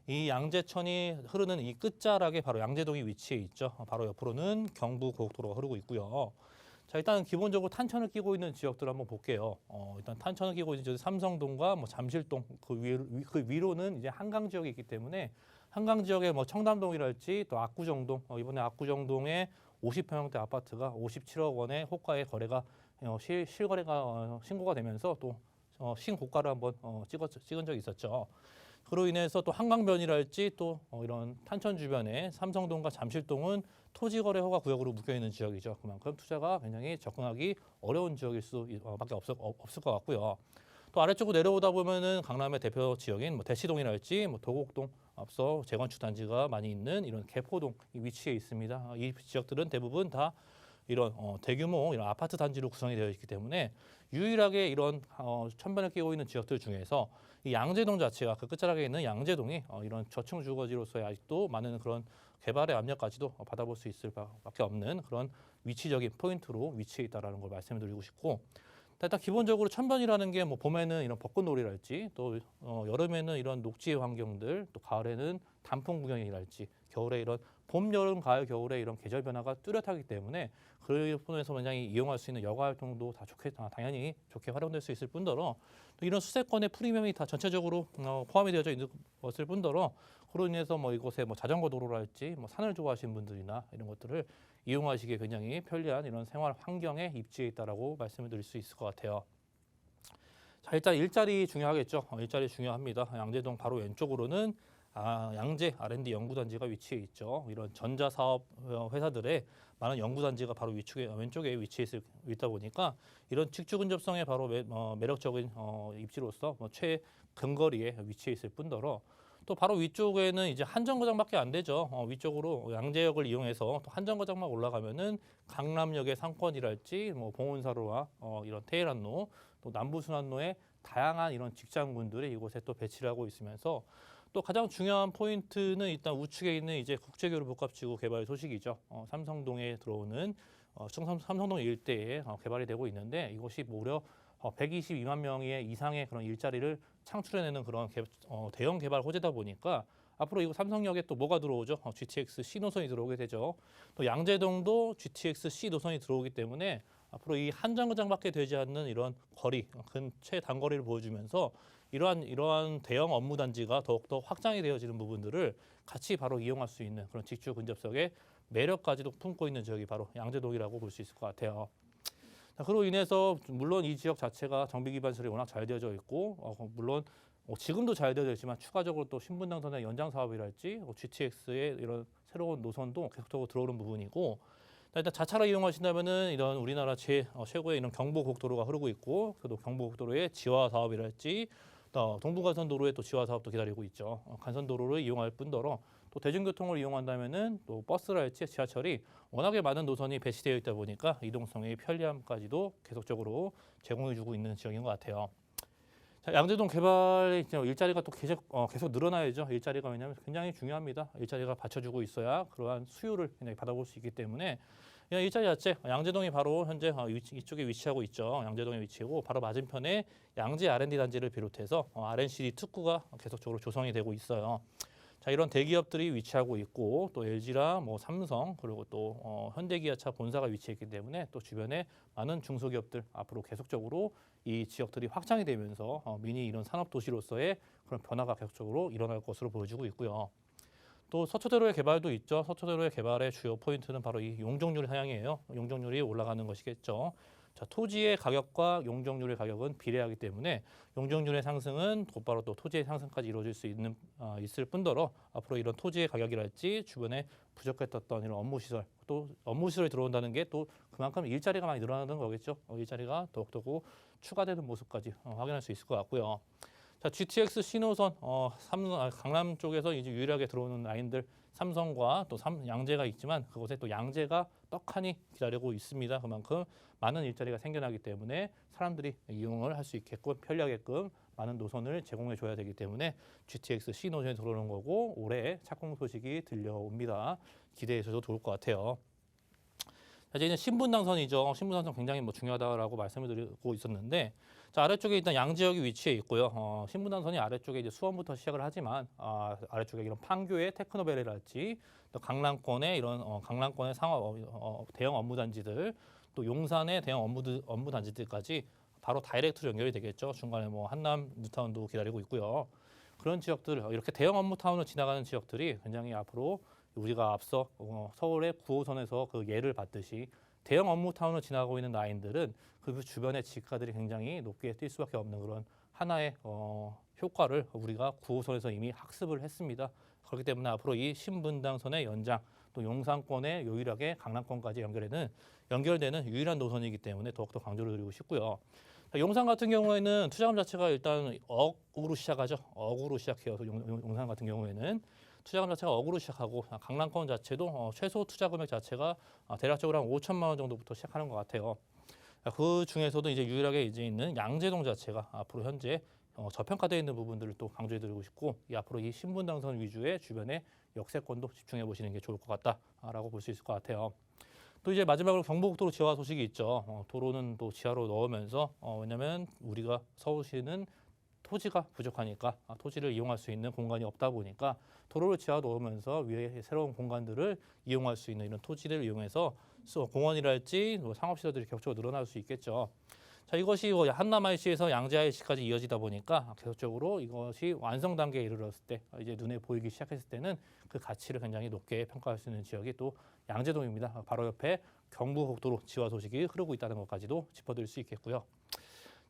이 양재천이 흐르는 이 끝자락에 바로 양재동이 위치해 있죠. 바로 옆으로는 경부고속도로가 흐르고 있고요. 자, 일단 기본적으로 탄천을 끼고 있는 지역들을 한번 볼게요. 일단 탄천을 끼고 있는 지역 삼성동과 뭐 잠실동 그 위로는 이제 한강 지역이 있기 때문에 한강 지역에 뭐 청담동이랄지 또 압구정동 이번에 압구정동에 50평형대 아파트가 57억 원의 호가의 거래가 실거래가 신고가 되면서 또 신고가를 한번 찍은 적이 있었죠. 그로 인해서 또 한강변이랄지 또 이런 탄천 주변에 삼성동과 잠실동은 토지거래 허가 구역으로 묶여 있는 지역이죠. 그만큼 투자가 굉장히 접근하기 어려운 지역일 수밖에 없을 것 같고요. 또 아래쪽으로 내려오다 보면은 강남의 대표 지역인 뭐 대치동이랄지 뭐 도곡동 앞서 재건축 단지가 많이 있는 이런 개포동 위치에 있습니다. 이 지역들은 대부분 다 이런 대규모 이런 아파트 단지로 구성이 되어 있기 때문에 유일하게 이런 천변을 끼고 있는 지역들 중에서 이 양재동 자체가 그 끝자락에 있는 양재동이 이런 저층 주거지로서의 아직도 많은 그런 개발의 압력까지도 받아볼 수 있을 밖에 없는 그런 위치적인 포인트로 위치해 있다라는 걸 말씀드리고 싶고, 일단 기본적으로 천변이라는 게 뭐 봄에는 이런 벚꽃놀이랄지 또 여름에는 이런 녹지 환경들 또 가을에는 단풍 구경이랄지 겨울에 이런 봄, 여름, 가을, 겨울에 이런 계절 변화가 뚜렷하기 때문에 그 부분에서 굉장히 이용할 수 있는 여가 활동도 다 당연히 좋게 활용될 수 있을 뿐더러 또 이런 수세권의 프리미엄이 다 전체적으로 포함이 되어져 있는 것을 뿐더러 그로 인해서 뭐 이곳에 뭐 자전거 도로랄지 뭐 산을 좋아하시는 분들이나 이런 것들을 이용하시기에 굉장히 편리한 이런 생활 환경에 입지해 있다라고 말씀을 드릴 수 있을 것 같아요. 자, 일단 일자리 중요하겠죠. 일자리 중요합니다. 양재동 바로 왼쪽으로는 양재 R&D 연구단지가 위치해 있죠. 이런 전자사업 회사들의 많은 연구단지가 바로 왼쪽에 위치해 있다 보니까 이런 직주 근접성에 바로 매력적인 입지로서 최근거리에 위치해 있을 뿐더러 또 바로 위쪽에는 이제 한정거장밖에 안 되죠. 위쪽으로 양재역을 이용해서 또 한정거장만 올라가면은 강남역의 상권이랄지 뭐 봉온사로와 이런 테헤란로 또 남부순환로의 다양한 이런 직장군들이 이곳에 또 배치를 하고 있으면서 또 가장 중요한 포인트는 일단 우측에 있는 이제 국제교류 복합지구 개발 소식이죠. 삼성동에 들어오는 삼성동 일대에 개발이 되고 있는데 이곳이 무려 122만 명의 이상의 그런 일자리를 창출해내는 그런 대형 개발 호재다 보니까 앞으로 이거 삼성역에 또 뭐가 들어오죠? GTX C 노선이 들어오게 되죠. 또 양재동도 GTX C 노선이 들어오기 때문에 앞으로 이 한정거장밖에 되지 않는 이런 거리, 최단거리를 보여주면서 이러한 대형 업무 단지가 더욱더 확장이 되어지는 부분들을 같이 바로 이용할 수 있는 그런 직주 근접성의 매력까지도 품고 있는 지역이 바로 양재동이라고 볼 수 있을 것 같아요. 자, 그로 인해서 물론 이 지역 자체가 정비 기반 시설이 워낙 잘 되어져 있고 물론 지금도 잘 되어져 있지만 추가적으로 또 신분당선의 연장 사업이랄지 GTX의 이런 새로운 노선도 계속적으로 들어오는 부분이고, 일단 자차로 이용하신다면은 이런 우리나라 최고의 이런 경부고속도로가 흐르고 있고, 또 경부고속도로의 지화 사업이랄지 또 동부간선도로의 또 지화 사업도 기다리고 있죠. 간선도로를 이용할 뿐더러 또 대중교통을 이용한다면은 또 버스랄지 지하철이 워낙에 많은 노선이 배치되어 있다 보니까 이동성의 편리함까지도 계속적으로 제공해주고 있는 지역인 것 같아요. 자, 양재동 개발의 일자리가 또 계속 늘어나야죠. 일자리가 왜냐하면 굉장히 중요합니다. 일자리가 받쳐주고 있어야 그러한 수요를 굉장히 받아볼 수 있기 때문에 일자리 자체 양재동이 바로 현재 이쪽에 위치하고 있죠. 양재동에 위치하고 바로 맞은편에 양재 R&D 단지를 비롯해서 R&CD 특구가 계속적으로 조성이 되고 있어요. 자, 이런 대기업들이 위치하고 있고 또 LG랑 뭐 삼성 그리고 또 현대기아차 본사가 위치했기 때문에 또 주변에 많은 중소기업들 앞으로 계속적으로 이 지역들이 확장이 되면서 미니 이런 산업 도시로서의 그런 변화가 계속적으로 일어날 것으로 보여지고 있고요. 또 서초대로의 개발도 있죠. 서초대로의 개발의 주요 포인트는 바로 이 용적률 상향이에요. 용적률이 올라가는 것이겠죠. 자, 토지의 가격과 용적률의 가격은 비례하기 때문에 용적률의 상승은 곧바로 또 토지의 상승까지 이루어질 수 있을 뿐더러 앞으로 이런 토지의 가격이랄지 주변에 부족했던 이런 업무시설, 또 업무시설이 들어온다는 게 또 그만큼 일자리가 많이 늘어나는 거겠죠. 일자리가 더욱더 추가되는 모습까지 확인할 수 있을 것 같고요. 자, GTX 신호선 강남 쪽에서 이제 유일하게 들어오는 라인들 삼성과 또 양재가 있지만 그곳에 또 양재가 떡하니 기다리고 있습니다. 그만큼 많은 일자리가 생겨나기 때문에 사람들이 이용을 할 수 있게끔 편리하게끔 많은 노선을 제공해 줘야 되기 때문에 GTX 신호선이 들어오는 거고 올해 착공 소식이 들려옵니다. 기대해 주셔도 좋을 것 같아요. 자, 이제 신분당선이죠. 신분당선 굉장히 중요하다라고 말씀을 드리고 있었는데 자, 아래쪽에 일단 양지역이 위치해 있고요. 신분당선이 아래쪽에 이제 수원부터 시작을 하지만 아래쪽에 이런 판교의 테크노밸리랄지 또 강남권의 이런 강남권의 대형 업무단지들 또 용산의 대형 업무단지들까지 바로 다이렉트로 연결이 되겠죠. 중간에 뭐 한남 뉴타운도 기다리고 있고요. 그런 지역들 이렇게 대형 업무타운을 지나가는 지역들이 굉장히 앞으로 우리가 앞서 서울의 9호선에서 그 예를 봤듯이 대형 업무타운을 지나고 있는 라인들은 그 주변의 지가들이 굉장히 높게 뛸 수밖에 없는 그런 하나의 효과를 우리가 9호선에서 이미 학습을 했습니다. 그렇기 때문에 앞으로 이 신분당선의 연장 또 용산권에 유일하게 강남권까지 연결되는 유일한 노선이기 때문에 더욱더 강조를 드리고 싶고요. 용산 같은 경우에는 투자금 자체가 일단 억으로 시작하죠. 억으로 시작해요. 용산 같은 경우에는 투자금 자체가 억으로 시작하고 강남권 자체도 최소 투자 금액 자체가 대략적으로 한 5천만 원 정도부터 시작하는 것 같아요. 그 중에서도 이제 유일하게 이제 있는 양재동 자체가 앞으로 현재 저평가되어 있는 부분들을 또 강조해드리고 싶고 앞으로 이 신분당선 위주의 주변의 역세권도 집중해 보시는 게 좋을 것 같다라고 볼 수 있을 것 같아요. 또 이제 마지막으로 경부고속도로 지하 소식이 있죠. 도로는 또 지하로 넣으면서 왜냐하면 우리가 서울시는 토지가 부족하니까 토지를 이용할 수 있는 공간이 없다 보니까 도로를 지하 넣으면서 위에 새로운 공간들을 이용할 수 있는 이런 토지를 이용해서 공원이랄지 상업시설들이 격적으로 늘어날 수 있겠죠. 자, 이것이 한남 IC에서 양재 IC까지 이어지다 보니까 계속적으로 이것이 완성 단계에 이르렀을 때 이제 눈에 보이기 시작했을 때는 그 가치를 굉장히 높게 평가할 수 있는 지역이 또 양재동입니다. 바로 옆에 경부고속도로 지하 소식이 흐르고 있다는 것까지도 짚어드릴 수 있겠고요.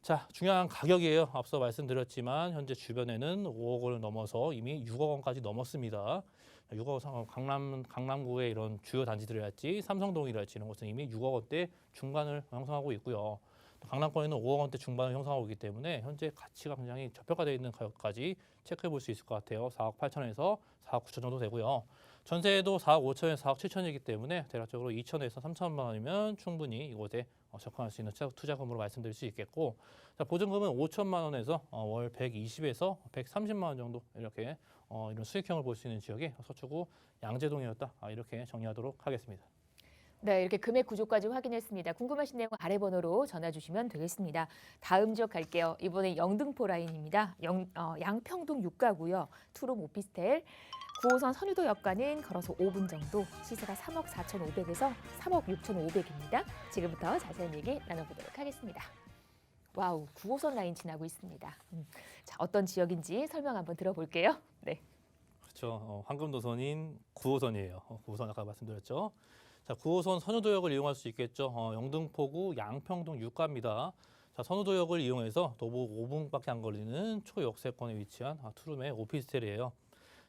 자, 중요한 가격이에요. 앞서 말씀드렸지만 현재 주변에는 5억 원을 넘어서 이미 6억 원까지 넘었습니다. 6억 원, 강남구의 이런 주요 단지들이랄지 삼성동이랄지 이런 곳은 이미 6억 원대 중반을 형성하고 있고요. 강남권에는 5억 원대 중반을 형성하고 있기 때문에 현재 가치가 굉장히 저평가되어 있는 가격까지 체크해 볼 수 있을 것 같아요. 4억 8천에서 4억 9천 정도 되고요. 전세도 4억 5천에서 4억 7천이기 때문에 대략적으로 2천에서 3천만 원이면 충분히 이곳에 접근할 수 있는 투자금으로 말씀드릴 수 있겠고 자, 보증금은 5천만 원에서 월 120에서 130만 원 정도 이렇게 이런 수익형을 볼 수 있는 지역이 서초구 양재동이었다. 이렇게 정리하도록 하겠습니다. 네, 이렇게 금액 구조까지 확인했습니다. 궁금하신 내용 아래 번호로 전화 주시면 되겠습니다. 다음 지역 갈게요. 이번에 영등포 라인입니다. 양평동 6가구요. 투룸 오피스텔. 9호선 선유도역과는 걸어서 5분 정도. 시세가 3억 4,500에서 3억 6,500입니다. 지금부터 자세한 얘기 나눠보도록 하겠습니다. 와우, 9호선 라인 지나고 있습니다. 자, 어떤 지역인지 설명 한번 들어볼게요. 네. 그렇죠. 황금 노선인 9호선이에요. 9호선 아까 말씀드렸죠. 자, 9호선 선유도역을 이용할 수 있겠죠. 영등포구 양평동 6가입니다. 자, 선유도역을 이용해서 도보 5분밖에 안 걸리는 초역세권에 위치한 투룸의 오피스텔이에요.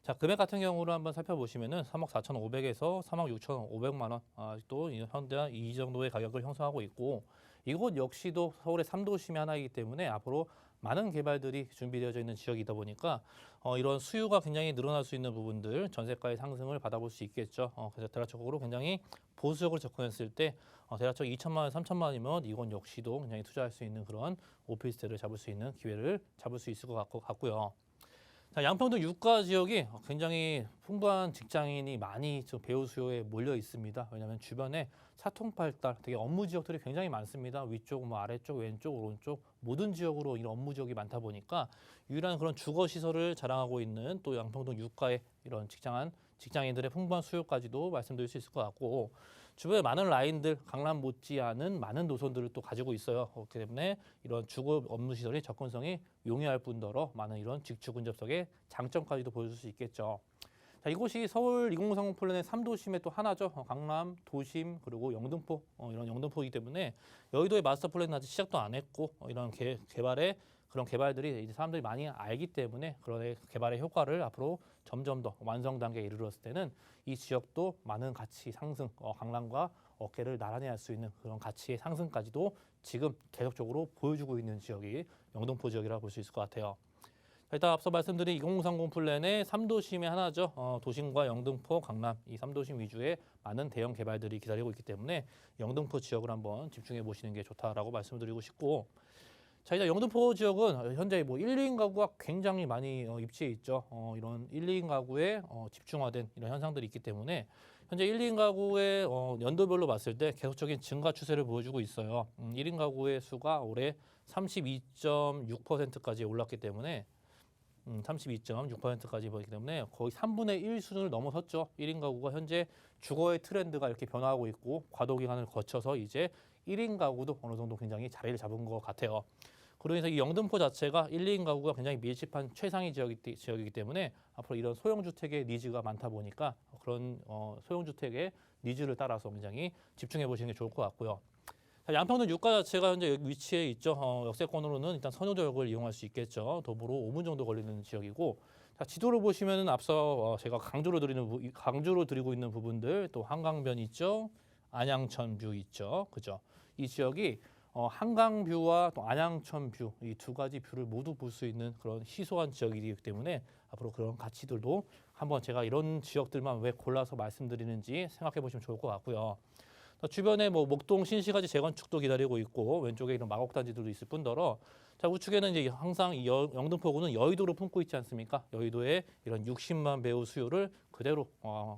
자, 금액 같은 경우를 한번 살펴보시면은 3억 4,500에서 3억 6,500만 원, 또 현대 이 정도의 가격을 형성하고 있고 이곳 역시도 서울의 3도심의 하나이기 때문에 앞으로 많은 개발들이 준비되어져 있는 지역이다 보니까 이런 수요가 굉장히 늘어날 수 있는 부분들 전세가의 상승을 받아볼 수 있겠죠. 그래서 대략적으로 굉장히 보수적으로 접근했을 때 대략적으로 2천만 원, 3천만 원이면 이건 역시도 굉장히 투자할 수 있는 그런 오피스텔을 잡을 수 있는 기회를 잡을 수 있을 것 같고요. 자, 양평동 6가 지역이 굉장히 풍부한 직장인이 많이 배우 수요에 몰려 있습니다. 왜냐하면 주변에 사통팔달 되게 업무 지역들이 굉장히 많습니다. 위쪽, 아래쪽, 왼쪽, 오른쪽 모든 지역으로 이런 업무 지역이 많다 보니까 유일한 그런 주거 시설을 자랑하고 있는 또 양평동 6가의 이런 직장인들의 풍부한 수요까지도 말씀드릴 수 있을 것 같고 주변에 많은 라인들, 강남 못지않은 많은 노선들을 또 가지고 있어요. 그렇기 때문에 이런 주거 업무 시설의 접근성이 용이할 뿐더러 많은 이런 직주 근접성의 장점까지도 보여줄 수 있겠죠. 자, 이곳이 서울 2030 플랜의 3도심의 또 하나죠. 강남, 도심, 그리고 영등포, 이런 영등포이기 때문에 여의도의 마스터 플랜은 아직 시작도 안 했고 이런 그런 개발들이 이제 사람들이 많이 알기 때문에 그런 개발의 효과를 앞으로 점점 더 완성 단계에 이르렀을 때는 이 지역도 많은 가치 상승, 강남과 어깨를 나란히 할 수 있는 그런 가치의 상승까지도 지금 계속적으로 보여주고 있는 지역이 영등포 지역이라고 볼 수 있을 것 같아요. 일단 앞서 말씀드린 2030 플랜의 3도심의 하나죠. 도심과 영등포, 강남 이 3도심 위주의 많은 대형 개발들이 기다리고 있기 때문에 영등포 지역을 한번 집중해 보시는 게 좋다라고 말씀드리고 싶고, 자, 이제 영등포 지역은 현재 뭐 1, 2인 가구가 굉장히 많이 입지해 있죠. 이런 1, 2인 가구에 집중화된 이런 현상들이 있기 때문에 현재 1, 2인 가구의 연도별로 봤을 때 계속적인 증가 추세를 보여주고 있어요. 1인 가구의 수가 올해 32.6%까지 올랐기 때문에 32.6%까지 보이기 때문에 거의 3분의 1 수준을 넘어섰죠. 1인 가구가 현재 주거의 트렌드가 이렇게 변화하고 있고 과도 기간을 거쳐서 이제 1인 가구도 어느 정도 굉장히 자리를 잡은 것 같아요. 그러고 인해서 이 영등포 자체가 1, 2인 가구가 굉장히 밀집한 최상위 지역이기 때문에 앞으로 이런 소형주택의 니즈가 많다 보니까 그런 소형주택의 니즈를 따라서 굉장히 집중해 보시는 게 좋을 것 같고요. 자, 양평동 유가 자체가 현재 여기 위치에 있죠. 역세권으로는 일단 선효도역을 이용할 수 있겠죠. 도보로 5분 정도 걸리는 지역이고, 자, 지도를 보시면은 앞서 제가 강조로 드리고 있는 부분들, 또 한강변 있죠, 안양천뷰 있죠, 그죠? 이 지역이 한강뷰와 또 안양천뷰 이 두 가지 뷰를 모두 볼 수 있는 그런 희소한 지역이기 때문에 앞으로 그런 가치들도 한번 제가 이런 지역들만 왜 골라서 말씀드리는지 생각해 보시면 좋을 것 같고요. 주변에 뭐 목동 신시가지 재건축도 기다리고 있고 왼쪽에 이런 마곡단지들도 있을 뿐더러, 자, 우측에는 이제 항상 이 영등포구는 여의도를 품고 있지 않습니까? 여의도의 이런 60만 배우 수요를 그대로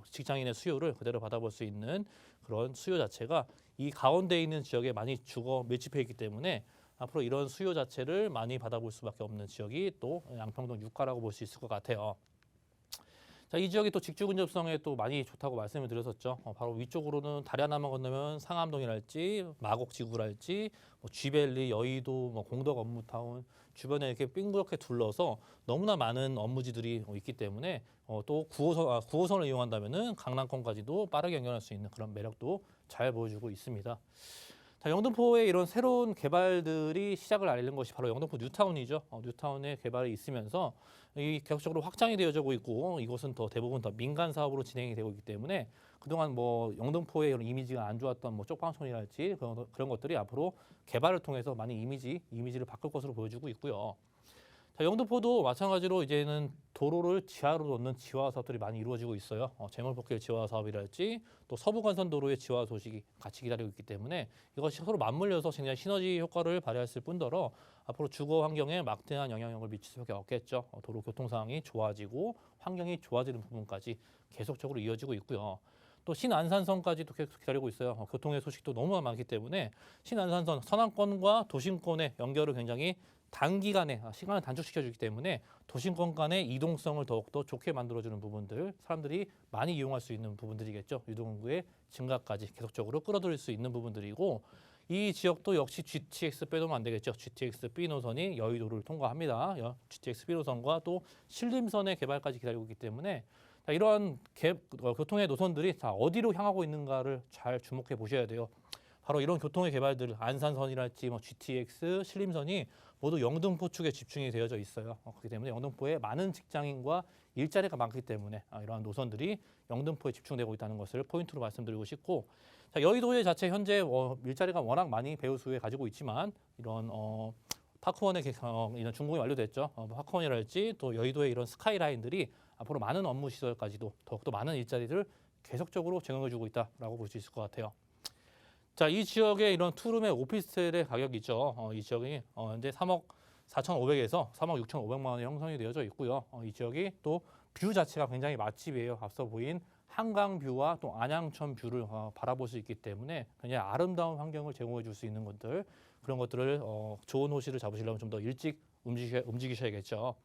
직장인의 수요를 그대로 받아볼 수 있는 그런 수요 자체가 이 가운데 있는 지역에 많이 주거 밀집해 있기 때문에 앞으로 이런 수요 자체를 많이 받아볼 수밖에 없는 지역이 또 양평동 유가라고 볼 수 있을 것 같아요. 자, 이 지역이 또 직주 근접성에 또 많이 좋다고 말씀을 드렸었죠. 바로 위쪽으로는 다리 하나만 건너면 상암동이랄지 마곡지구랄지 뭐 쥐밸리, 여의도, 뭐 공덕 업무타운 주변에 이렇게 삥그렇게 둘러서 너무나 많은 업무지들이 있기 때문에 또 9호선을 이용한다면은 강남권까지도 빠르게 연결할 수 있는 그런 매력도 잘 보여주고 있습니다. 자, 영등포의 이런 새로운 개발들이 시작을 알리는 것이 바로 영등포 뉴타운이죠. 뉴타운의 개발이 있으면서 이 계속적으로 확장이 되어지고 있고 이곳은 대부분 더 민간 사업으로 진행이 되고 있기 때문에 그동안 뭐 영등포의 이런 이미지가 안 좋았던 뭐 쪽방촌이랄지 그런 것들이 앞으로 개발을 통해서 많이 이미지를 바꿀 것으로 보여지고 있고요. 자, 영등포도 마찬가지로 이제는 도로를 지하로 놓는 지화 사업들이 많이 이루어지고 있어요. 제물복길 지화 사업이랄지 또 서부간선도로의 지화 소식이 같이 기다리고 있기 때문에 이것이 서로 맞물려서 굉장히 시너지 효과를 발휘했을 뿐더러 앞으로 주거 환경에 막대한 영향력을 미칠 수밖에 없겠죠. 도로 교통 상황이 좋아지고 환경이 좋아지는 부분까지 계속적으로 이어지고 있고요. 또 신안산선까지도 계속 기다리고 있어요. 교통의 소식도 너무 많기 때문에 신안산선 서남권과 도심권의 연결을 굉장히 단기간에 시간을 단축시켜주기 때문에 도심권 간의 이동성을 더욱더 좋게 만들어주는 부분들, 사람들이 많이 이용할 수 있는 부분들이겠죠. 유동인구의 증가까지 계속적으로 끌어들일 수 있는 부분들이고, 이 지역도 역시 GTX 빼놓으면 안 되겠죠. GTX B 노선이 여의도를 통과합니다. GTX B 노선과 또 신림선의 개발까지 기다리고 있기 때문에 이러한 교통의 노선들이 다 어디로 향하고 있는가를 잘 주목해 보셔야 돼요. 바로 이런 교통의 개발들, 안산선이랄지 뭐 GTX, 신림선이 모두 영등포 쪽에 집중이 되어져 있어요. 그렇기 때문에 영등포에 많은 직장인과 일자리가 많기 때문에 이러한 노선들이 영등포에 집중되고 있다는 것을 포인트로 말씀드리고 싶고, 자, 여의도의 자체 현재 일자리가 워낙 많이 배우 수에 가지고 있지만 이런 파크원의 이런 준공이 완료됐죠. 파크원이랄지 또 여의도의 이런 스카이라인들이 앞으로 많은 업무 시설까지도 더욱더 많은 일자리를 계속적으로 제공해주고 있다라고 볼 수 있을 것 같아요. 자, 이 지역의 이런 투룸의 오피스텔의 가격이죠. 이 지역이 현재 3억 4,500에서 3억 6,500만 원에 형성이 되어져 있고요. 이 지역이 또 뷰 자체가 굉장히 맛집이에요. 앞서 보인 한강뷰와 또 안양천 뷰를 바라볼 수 있기 때문에 굉장히 아름다운 환경을 제공해 줄 수 있는 것들, 그런 것들을 좋은 호실을 잡으시려면 좀 더 일찍 움직이셔야겠죠.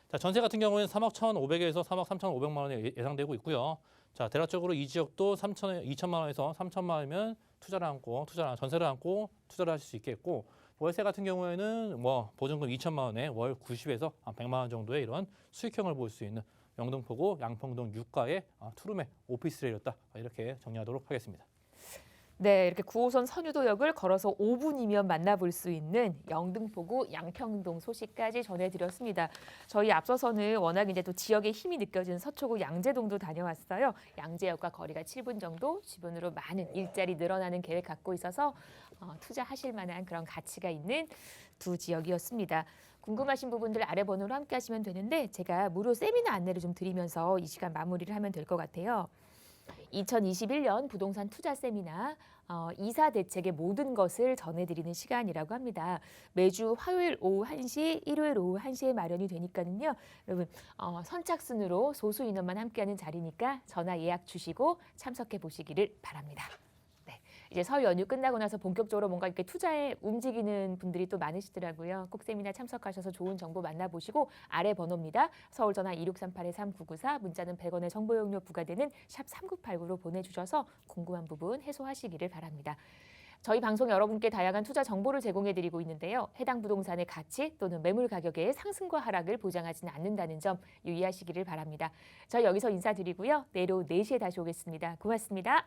자, 전세 같은 경우에는 3억 1,500에서 3억 3,500만 원에 예상되고 있고요. 자, 대략적으로 이 지역도 2천만 원에서 3천만 원이면 전세를 안고 투자를 하실 수 있겠고, 월세 같은 경우에는 뭐 보증금 2천만 원에 월 90에서 100만 원 정도의 이런 수익형을 볼 수 있는 영등포구 양평동 유가의 투룸의 오피스텔이었다. 이렇게 정리하도록 하겠습니다. 네, 이렇게 9호선 선유도역을 걸어서 5분이면 만나볼 수 있는 영등포구 양평동 소식까지 전해드렸습니다. 저희 앞서서는 워낙 이제 또 지역의 힘이 느껴지는 서초구 양재동도 다녀왔어요. 양재역과 거리가 7분 정도, 주변으로 많은 일자리 늘어나는 계획 갖고 있어서 투자하실 만한 그런 가치가 있는 두 지역이었습니다. 궁금하신 부분들 아래 번호로 함께 하시면 되는데 제가 무료 세미나 안내를 좀 드리면서 이 시간 마무리를 하면 될 것 같아요. 2021년 부동산 투자 세미나 이사 대책의 모든 것을 전해드리는 시간이라고 합니다. 매주 화요일 오후 1시, 일요일 오후 1시에 마련이 되니까는요. 여러분 선착순으로 소수 인원만 함께하는 자리니까 전화 예약 주시고 참석해 보시기를 바랍니다. 네, 이제 설 연휴 끝나고 나서 본격적으로 뭔가 이렇게 투자에 움직이는 분들이 또 많으시더라고요. 꼭 세미나 참석하셔서 좋은 정보 만나보시고 아래 번호입니다. 서울 전화 2638-3994 문자는 100원의 정보 용료 부과되는 샵 3989로 보내주셔서 궁금한 부분 해소하시기를 바랍니다. 저희 방송 여러분께 다양한 투자 정보를 제공해드리고 있는데요. 해당 부동산의 가치 또는 매물 가격의 상승과 하락을 보장하지는 않는다는 점 유의하시기를 바랍니다. 저희 여기서 인사드리고요. 내일 오후 4시에 다시 오겠습니다. 고맙습니다.